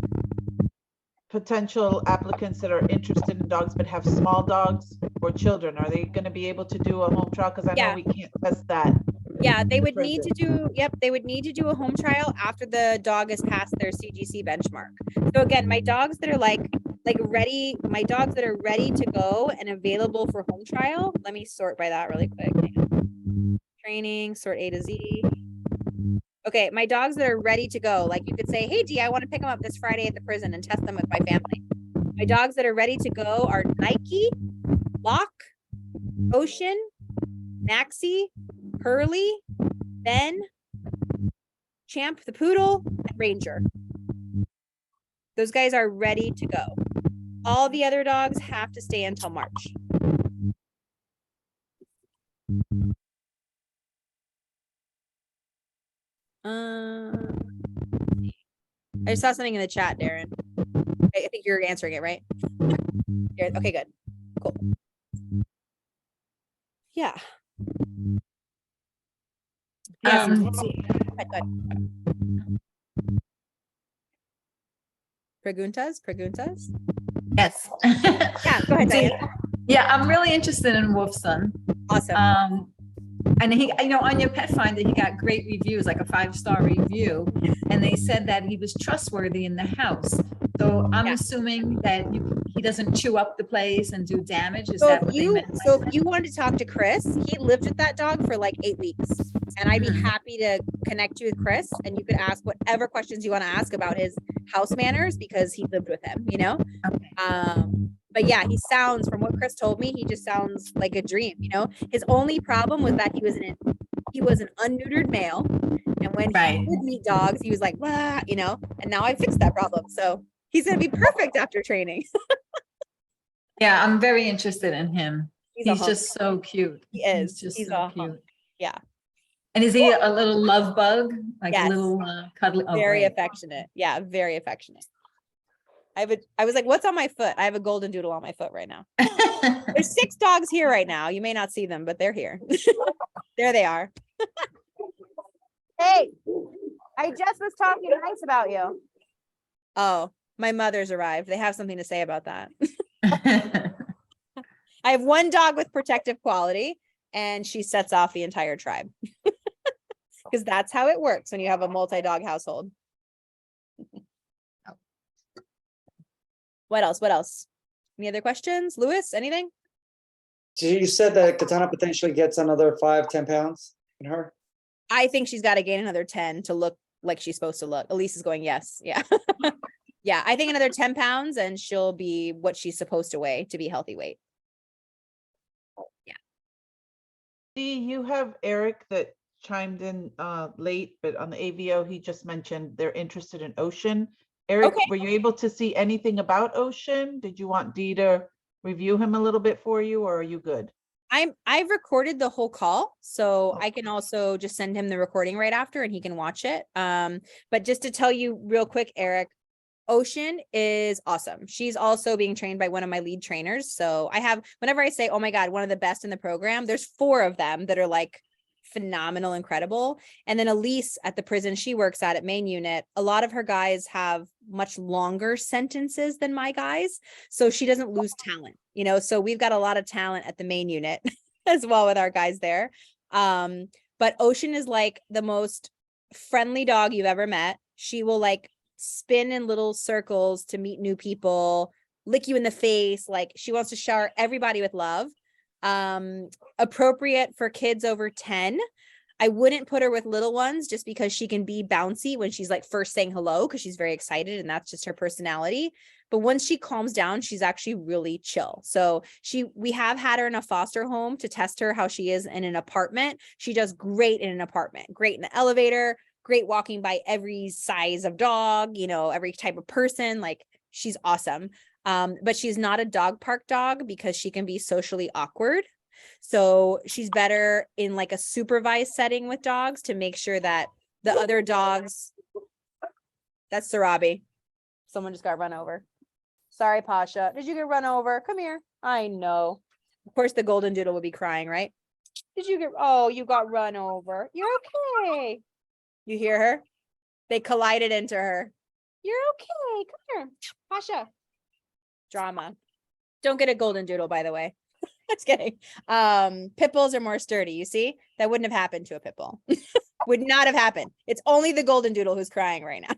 S8: potential applicants that are interested in dogs but have small dogs or children? Are they going to be able to do a home trial? Because I know we can't test that.
S1: Yeah, they would need to do, they would need to do a home trial after the dog has passed their CGC benchmark. So again, my dogs that are like ready, my dogs that are ready to go and available for home trial, let me sort by that really quick. Training, sort A to Z. Okay, my dogs that are ready to go, like you could say, hey, Dee, I want to pick them up this Friday at the prison and test them with my family. My dogs that are ready to go are Nike, Lock, Ocean, Maxie, Hurley, Ben, Champ the Poodle, and Ranger. Those guys are ready to go. All the other dogs have to stay until March. I just saw something in the chat, Darren. I think you're answering it, right? Okay, good. Cool. Yeah. Preguntas?
S4: Yes.
S1: Yeah, go ahead, Diane.
S4: Yeah, I'm really interested in Wolfson.
S1: Awesome.
S4: And he, on your pet finder, he got great reviews, like a 5-star review. And they said that he was trustworthy in the house. So I'm assuming that he doesn't chew up the place and do damage. Is that what they meant?
S1: So if you wanted to talk to Chris, he lived with that dog for like 8 weeks. And I'd be happy to connect you with Chris, and you could ask whatever questions you want to ask about his house manners, because he lived with him, you know? But yeah, he sounds, from what Chris told me, he just sounds like a dream, you know? His only problem was that he was an unneutered male. And when he would meet dogs, he was like, "Wah," you know, and now I fixed that problem. So he's going to be perfect after training.
S4: Yeah, I'm very interested in him.
S1: He's
S4: just so cute.
S1: He is.
S4: He's just
S1: He's
S4: so
S1: a
S4: cute.
S1: Yeah.
S4: And is he a little love bug? Like
S1: Yes.
S4: a little cuddly? Oh,
S1: Very
S4: great.
S1: affectionate. Yeah, very affectionate. I was like, what's on my foot? I have a golden doodle on my foot right now. There's 6 dogs here right now. You may not see them, but they're here. There they are. Hey, I just was talking nice about you. Oh, my mother's arrived. They have something to say about that. I have one dog with protective quality, and she sets off the entire tribe. Because that's how it works when you have a multi-dog household. What else? What else? Any other questions? Lewis, anything?
S13: So you said that Katana potentially gets another 5-10 pounds in her?
S1: I think she's got to gain another 10 to look like she's supposed to look. Elise is going, yes. Yeah. Yeah, I think another 10 pounds and she'll be what she's supposed to weigh to be healthy weight. Yeah.
S8: Dee, you have Eric that chimed in late, but on the AVO, he just mentioned they're interested in Ocean. Eric, were you able to see anything about Ocean? Did you want Dee to review him a little bit for you, or are you good?
S1: I've recorded the whole call, so I can also just send him the recording right after and he can watch it. But just to tell you real quick, Eric, Ocean is awesome. She's also being trained by one of my lead trainers. So I have, whenever I say, oh my God, one of the best in the program, there's 4 of them that are like phenomenal, incredible. And then Elise at the prison she works at main unit, a lot of her guys have much longer sentences than my guys. So she doesn't lose talent, you know? So we've got a lot of talent at the main unit as well with our guys there. But Ocean is like the most friendly dog you've ever met. She will like spin in little circles to meet new people, lick you in the face. Like she wants to shower everybody with love. Appropriate for kids over 10. I wouldn't put her with little ones just because she can be bouncy when she's like first saying hello, because she's very excited and that's just her personality. But once she calms down, she's actually really chill. So we have had her in a foster home to test her how she is in an apartment. She does great in an apartment, great in the elevator, great walking by every size of dog, you know, every type of person. Like she's awesome. But she's not a dog park dog because she can be socially awkward. So she's better in like a supervised setting with dogs to make sure that the other dogs, that's Sarabi. Someone just got run over. Sorry, Pasha. Did you get run over? Come here. I know. Of course, the golden doodle would be crying, right? Did you get, oh, you got run over. You're okay. You hear her? They collided into her. You're okay. Come here, Pasha. Drama. Don't get a golden doodle, by the way. Just kidding. Pit bulls are more sturdy. You see, that wouldn't have happened to a pit bull. Would not have happened. It's only the golden doodle who's crying right now.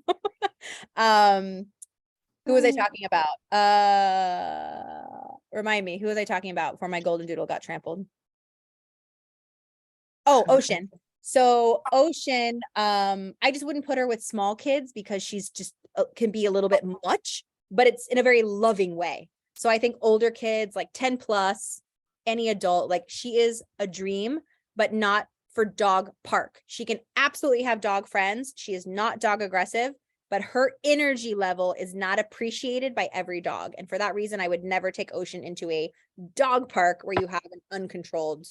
S1: Who was I talking about? Remind me, who was I talking about before my golden doodle got trampled? Oh, Ocean. So Ocean, I just wouldn't put her with small kids because she's just can be a little bit much, but it's in a very loving way. So I think older kids, like 10 plus, any adult, like she is a dream, but not for dog park. She can absolutely have dog friends. She is not dog aggressive, but her energy level is not appreciated by every dog. And for that reason, I would never take Ocean into a dog park where you have an uncontrolled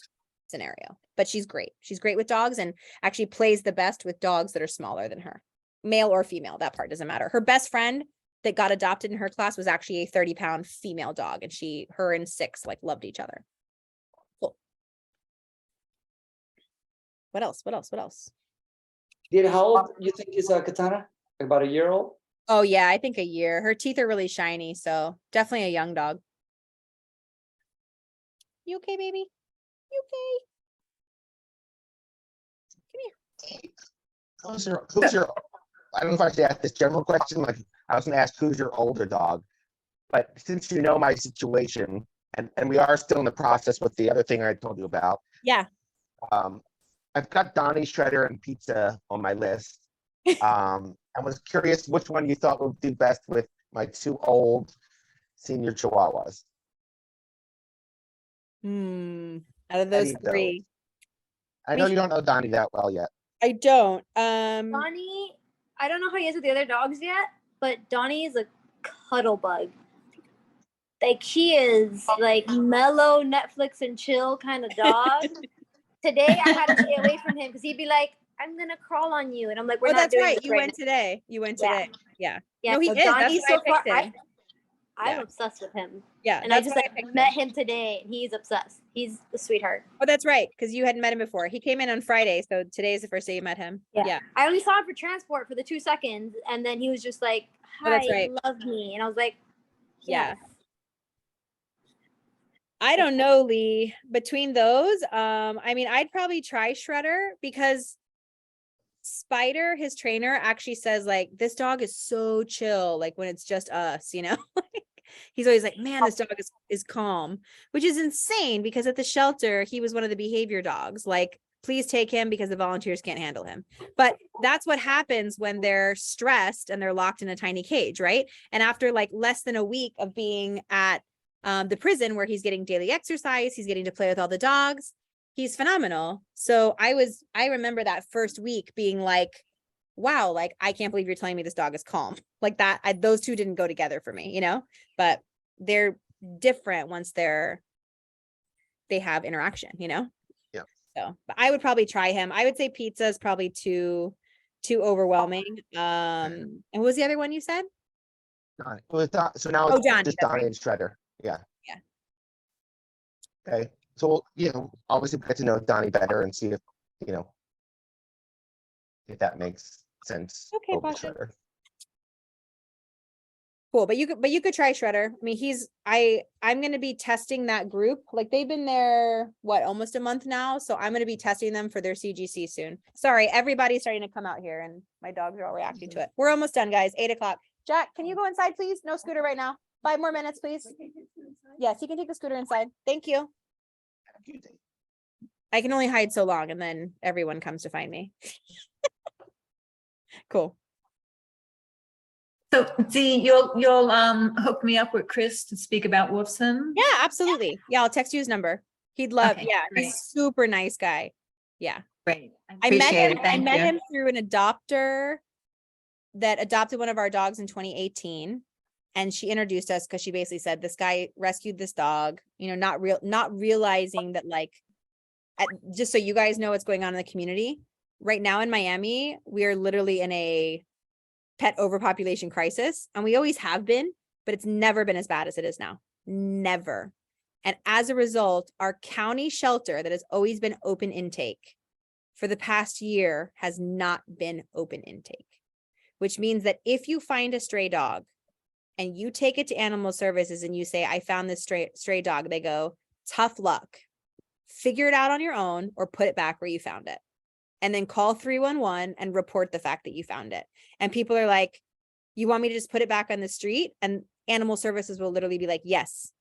S1: scenario. But she's great. She's great with dogs and actually plays the best with dogs that are smaller than her, male or female. That part doesn't matter. Her best friend that got adopted in her class was actually a 30-pound female dog, and her and 6 like loved each other. Cool. What else? What else? What else?
S13: How old you think is Katana? About a year old?
S1: Oh yeah, I think a year. Her teeth are really shiny, so definitely a young dog. You okay, baby? You okay?
S11: who's your, I don't know if I should ask this general question, like, I was gonna ask who's your older dog? But since you know my situation, and we are still in the process with the other thing I told you about,
S1: Yeah.
S11: I've got Donnie, Shredder, and Pizza on my list. I was curious which one you thought would do best with my two old senior Chihuahuas.
S1: Out of those
S11: Any of those.
S1: three.
S11: I know you don't know Donnie that well yet.
S1: I don't.
S6: Donnie, I don't know how he is with the other dogs yet, but Donnie is a cuddle bug. Like he is like mellow Netflix and chill kind of dog. Today I had to stay away from him because he'd be like, "I'm gonna crawl on you," and I'm like, "We're
S1: Oh,
S6: not
S1: that's
S6: doing
S1: right.
S6: this
S1: You
S6: right
S1: went
S6: now."
S1: today. You went
S6: Yeah.
S1: today. Yeah.
S6: Yeah,
S1: No, he
S6: so
S1: is. That's
S6: Donnie's
S1: why I
S6: so far.
S1: picked him.
S6: I'm
S1: Yeah.
S6: obsessed with him.
S1: Yeah.
S6: And I
S1: That's
S6: just
S1: why I
S6: like
S1: picked
S6: met
S1: him.
S6: him today, and he's obsessed. He's a sweetheart.
S1: Oh, that's right. Because you hadn't met him before. He came in on Friday, so today is the first day you met him. Yeah.
S6: I only saw him for transport for the 2 seconds, and then he was just like,
S1: Oh, that's
S6: "Hi,
S1: right.
S6: love me," and I was like,
S1: Yeah.
S6: "Yes."
S1: I don't know, Lee. Between those, I mean, I'd probably try Shredder because Spider, his trainer, actually says like this dog is so chill, like when it's just us, you know. Like, he's always like, man, this dog is calm, which is insane because at the shelter he was one of the behavior dogs. Like, please take him because the volunteers can't handle him. But that's what happens when they're stressed and they're locked in a tiny cage, right? And after like less than a week of being at the prison where he's getting daily exercise, he's getting to play with all the dogs, he's phenomenal. So I remember that first week being like, wow, like, I can't believe you're telling me this dog is calm like that. Those two didn't go together for me, you know, but they're different once they have interaction, you know?
S11: Yeah.
S1: So, but I would probably try him. I would say Pizza is probably too overwhelming. And what was the other one you said?
S11: Donnie. Well, so now
S1: Oh,
S11: it's
S1: Donnie,
S11: just
S1: that's
S11: Donnie
S1: right.
S11: and Shredder. Yeah.
S1: Yeah.
S11: Okay. So, obviously we get to know Donnie better and see if, if that makes sense.
S1: Okay,
S11: over
S1: Pasha.
S11: Shredder.
S1: Cool, but you could try Shredder. I mean, I'm going to be testing that group. Like, they've been there, almost a month now. So I'm going to be testing them for their CGC soon. Sorry, everybody's starting to come out here and my dogs are all reacting to it. We're almost done, guys. 8:00. Jack, can you go inside, please? No scooter right now. 5 more minutes, please. Yes, you can take the scooter inside. Thank you. I can only hide so long and then everyone comes to find me. Cool.
S4: So Dee, you'll hook me up with Chris to speak about Wolfson?
S1: Yeah, absolutely. Yeah, I'll text you his number. He'd love,
S4: Okay,
S1: yeah,
S4: great.
S1: he's a super nice guy. Yeah.
S4: Great.
S1: I met
S4: Appreciate
S1: him,
S4: it. Thank you.
S1: him through an adopter that adopted one of our dogs in 2018. And she introduced us because she basically said this guy rescued this dog, not realizing that, like, just so you guys know what's going on in the community right now in Miami, we are literally in a pet overpopulation crisis, and we always have been, but it's never been as bad as it is now. Never. And as a result, our county shelter that has always been open intake for the past year has not been open intake, which means that if you find a stray dog and you take it to animal services and you say, I found this stray dog, they go, tough luck. Figure it out on your own or put it back where you found it. And then call 311 and report the fact that you found it. And people are like, you want me to just put it back on the street? And animal services will literally be like, yes.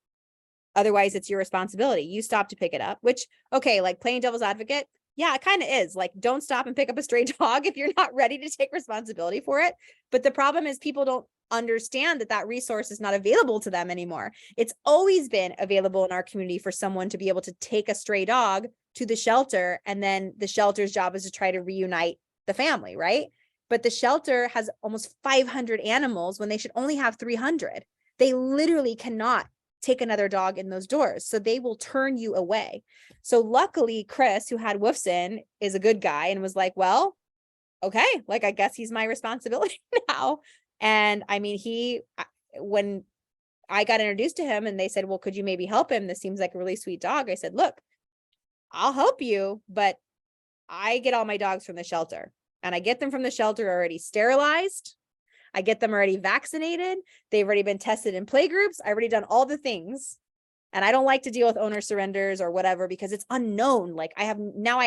S1: Otherwise, it's your responsibility. You stop to pick it up, which, okay, like playing devil's advocate. Yeah, it kind of is. Like, don't stop and pick up a stray dog if you're not ready to take responsibility for it. But the problem is people don't understand that resource is not available to them anymore. It's always been available in our community for someone to be able to take a stray dog to the shelter, and then the shelter's job is to try to reunite the family, right? But the shelter has almost 500 animals when they should only have 300. They literally cannot take another dog in those doors, so they will turn you away. So luckily, Chris, who had Wolfson, is a good guy and was like, well, okay, like, I guess he's my responsibility now. And I mean, when I got introduced to him and they said, well, could you maybe help him? This seems like a really sweet dog. I said, look, I'll help you, but I get all my dogs from the shelter, and I get them from the shelter already sterilized. I get them already vaccinated. They've already been tested in play groups. I've already done all the things. And I don't like to deal with owner surrenders or whatever because it's unknown. Like I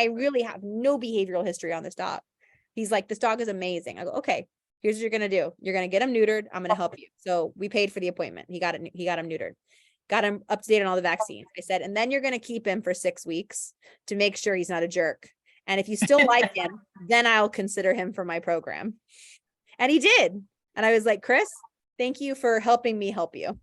S1: really have no behavioral history on this dog. He's like, this dog is amazing. I go, okay, here's what you're going to do. You're going to get him neutered. I'm going to help you. So we paid for the appointment. He got him neutered, got him up to date on all the vaccines. I said, and then you're going to keep him for 6 weeks to make sure he's not a jerk. And if you still like him, then I'll consider him for my program. And he did. And I was like, Chris, thank you for helping me help you.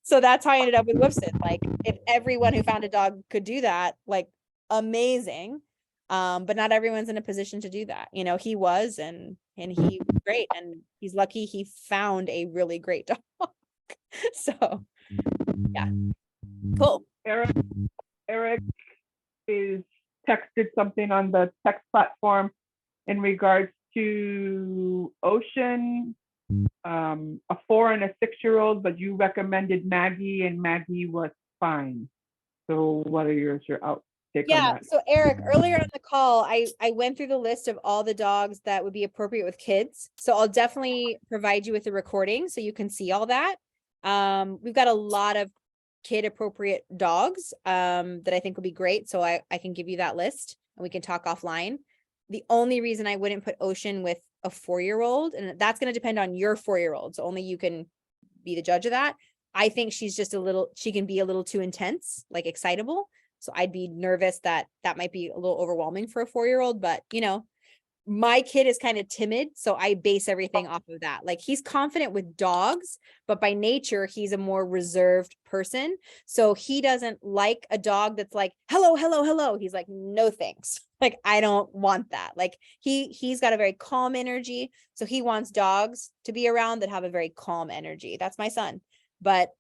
S1: So that's how I ended up with Woofson. Like if everyone who found a dog could do that, like amazing. But not everyone's in a position to do that. You know, he was, and he was great, and he's lucky he found a really great dog. So yeah, cool.
S2: Eric is texted something on the text platform in regards to Ocean, a 4 and a 6-year-old, but you recommended Maggie and Maggie was fine. So what are your take on that?
S1: So Eric, earlier on the call, I went through the list of all the dogs that would be appropriate with kids. So I'll definitely provide you with a recording so you can see all that. We've got a lot of kid appropriate dogs that I think will be great. So I can give you that list and we can talk offline. The only reason I wouldn't put Ocean with a 4-year-old, and that's going to depend on your 4-year-old. So only you can be the judge of that. I think she's just she can be a little too intense, like excitable. So I'd be nervous that might be a little overwhelming for a 4-year-old, but you know, my kid is kind of timid. So I base everything off of that. Like he's confident with dogs, but by nature, he's a more reserved person. So he doesn't like a dog that's like, hello, hello, hello. He's like, no, thanks. Like, I don't want that. Like he's got a very calm energy. So he wants dogs to be around that have a very calm energy. That's my son. But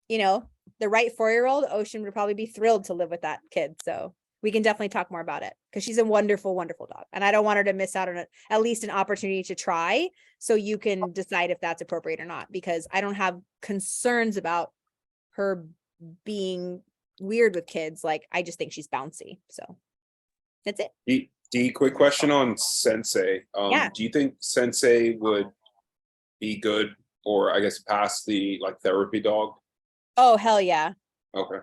S1: you know, the right 4-year-old, Ocean would probably be thrilled to live with that kid. So we can definitely talk more about it because she's a wonderful, wonderful dog. And I don't want her to miss out on at least an opportunity to try. So you can decide if that's appropriate or not, because I don't have concerns about her being weird with kids. Like, I just think she's bouncy. So that's it.
S5: D, quick question on Sensei.
S1: Yeah.
S5: Do you think Sensei would be good, or I guess pass the like therapy dog?
S1: Oh, hell yeah.
S5: Okay.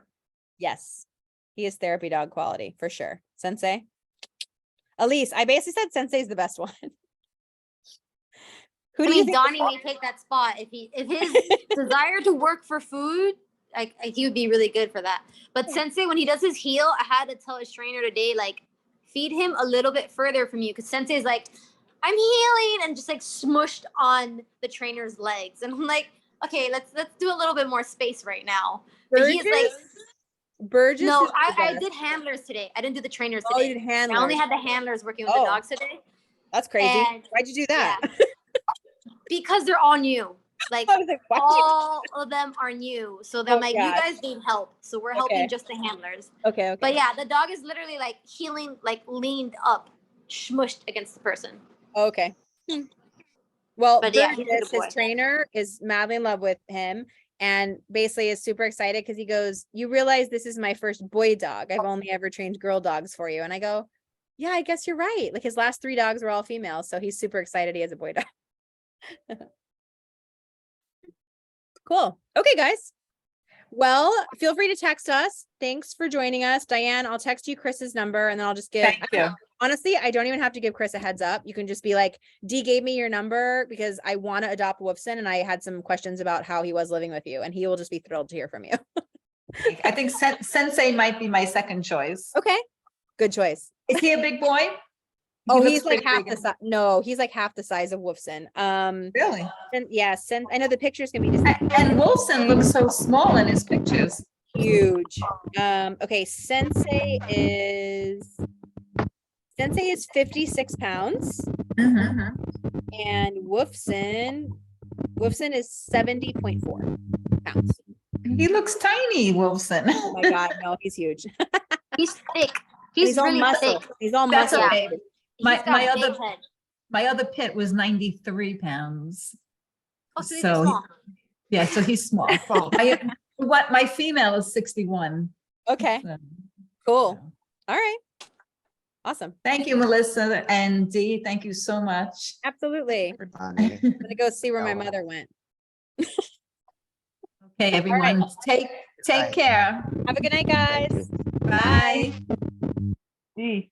S1: Yes. He is therapy dog quality for sure. Sensei. Elise, I basically said Sensei's the best one. Who do you think?
S6: Donnie may take that spot if his desire to work for food, he would be really good for that. But Sensei, when he does his heel, I had to tell his trainer today, like, feed him a little bit further from you, because Sensei is like, I'm healing, and just like smushed on the trainer's legs, and I'm like, okay, let's do a little bit more space right now. But he's like,
S1: Burgess.
S6: no, I did handlers today. I didn't do the trainers today.
S1: Oh, you did handlers.
S6: I only had the handlers working with the dogs today.
S1: That's crazy. And why'd you do that?
S6: Yeah. Because they're all new. Like all of them are new. So they're you guys need help. So we're helping just the handlers.
S1: Okay.
S6: But yeah, the dog is literally like healing, like leaned up, smushed against the person.
S1: Okay. Well,
S6: but
S1: Burgess, his trainer, is madly in love with him. And basically is super excited because he goes, you realize this is my first boy dog. I've only ever trained girl dogs for you. And I go, yeah, I guess you're right. Like his last 3 dogs were all females. So he's super excited he has a boy dog. Cool. Okay, guys. Well, feel free to text us. Thanks for joining us. Diane, I'll text you Chris's number and then I'll just give.
S3: Thank you.
S1: Honestly, I don't even have to give Chris a heads up. You can just be like, D gave me your number because I want to adopt Woofson and I had some questions about how he was living with you, and he will just be thrilled to hear from you.
S4: I think Sensei might be my second choice.
S1: Okay. Good choice.
S4: Is he a big boy?
S1: Oh, he's like half the size. No, he's like half the size of Woofson.
S4: Really?
S1: And yes, I know the pictures can be just
S4: and Woofson looks so small in his pictures.
S1: Huge. Okay, Sensei is 56 pounds. And Woofson is 70.4 pounds.
S4: He looks tiny, Woofson.
S1: Oh my God, no, he's huge.
S6: He's thick. He's really
S1: all muscle.
S6: thick.
S1: He's all
S4: That's
S1: muscle.
S4: okay. My other pit was 93 pounds.
S6: Oh, so he's small.
S4: Yeah, so he's small. My female is 61.
S1: Okay.
S4: So,
S1: cool. All right. Awesome.
S4: Thank you, Melissa and Dee. Thank you so much.
S1: Absolutely. I'm gonna go see where my mother went.
S4: Okay, everyone, Take care.
S1: Have a good night, guys.
S11: Thank you.
S4: Bye.
S2: D.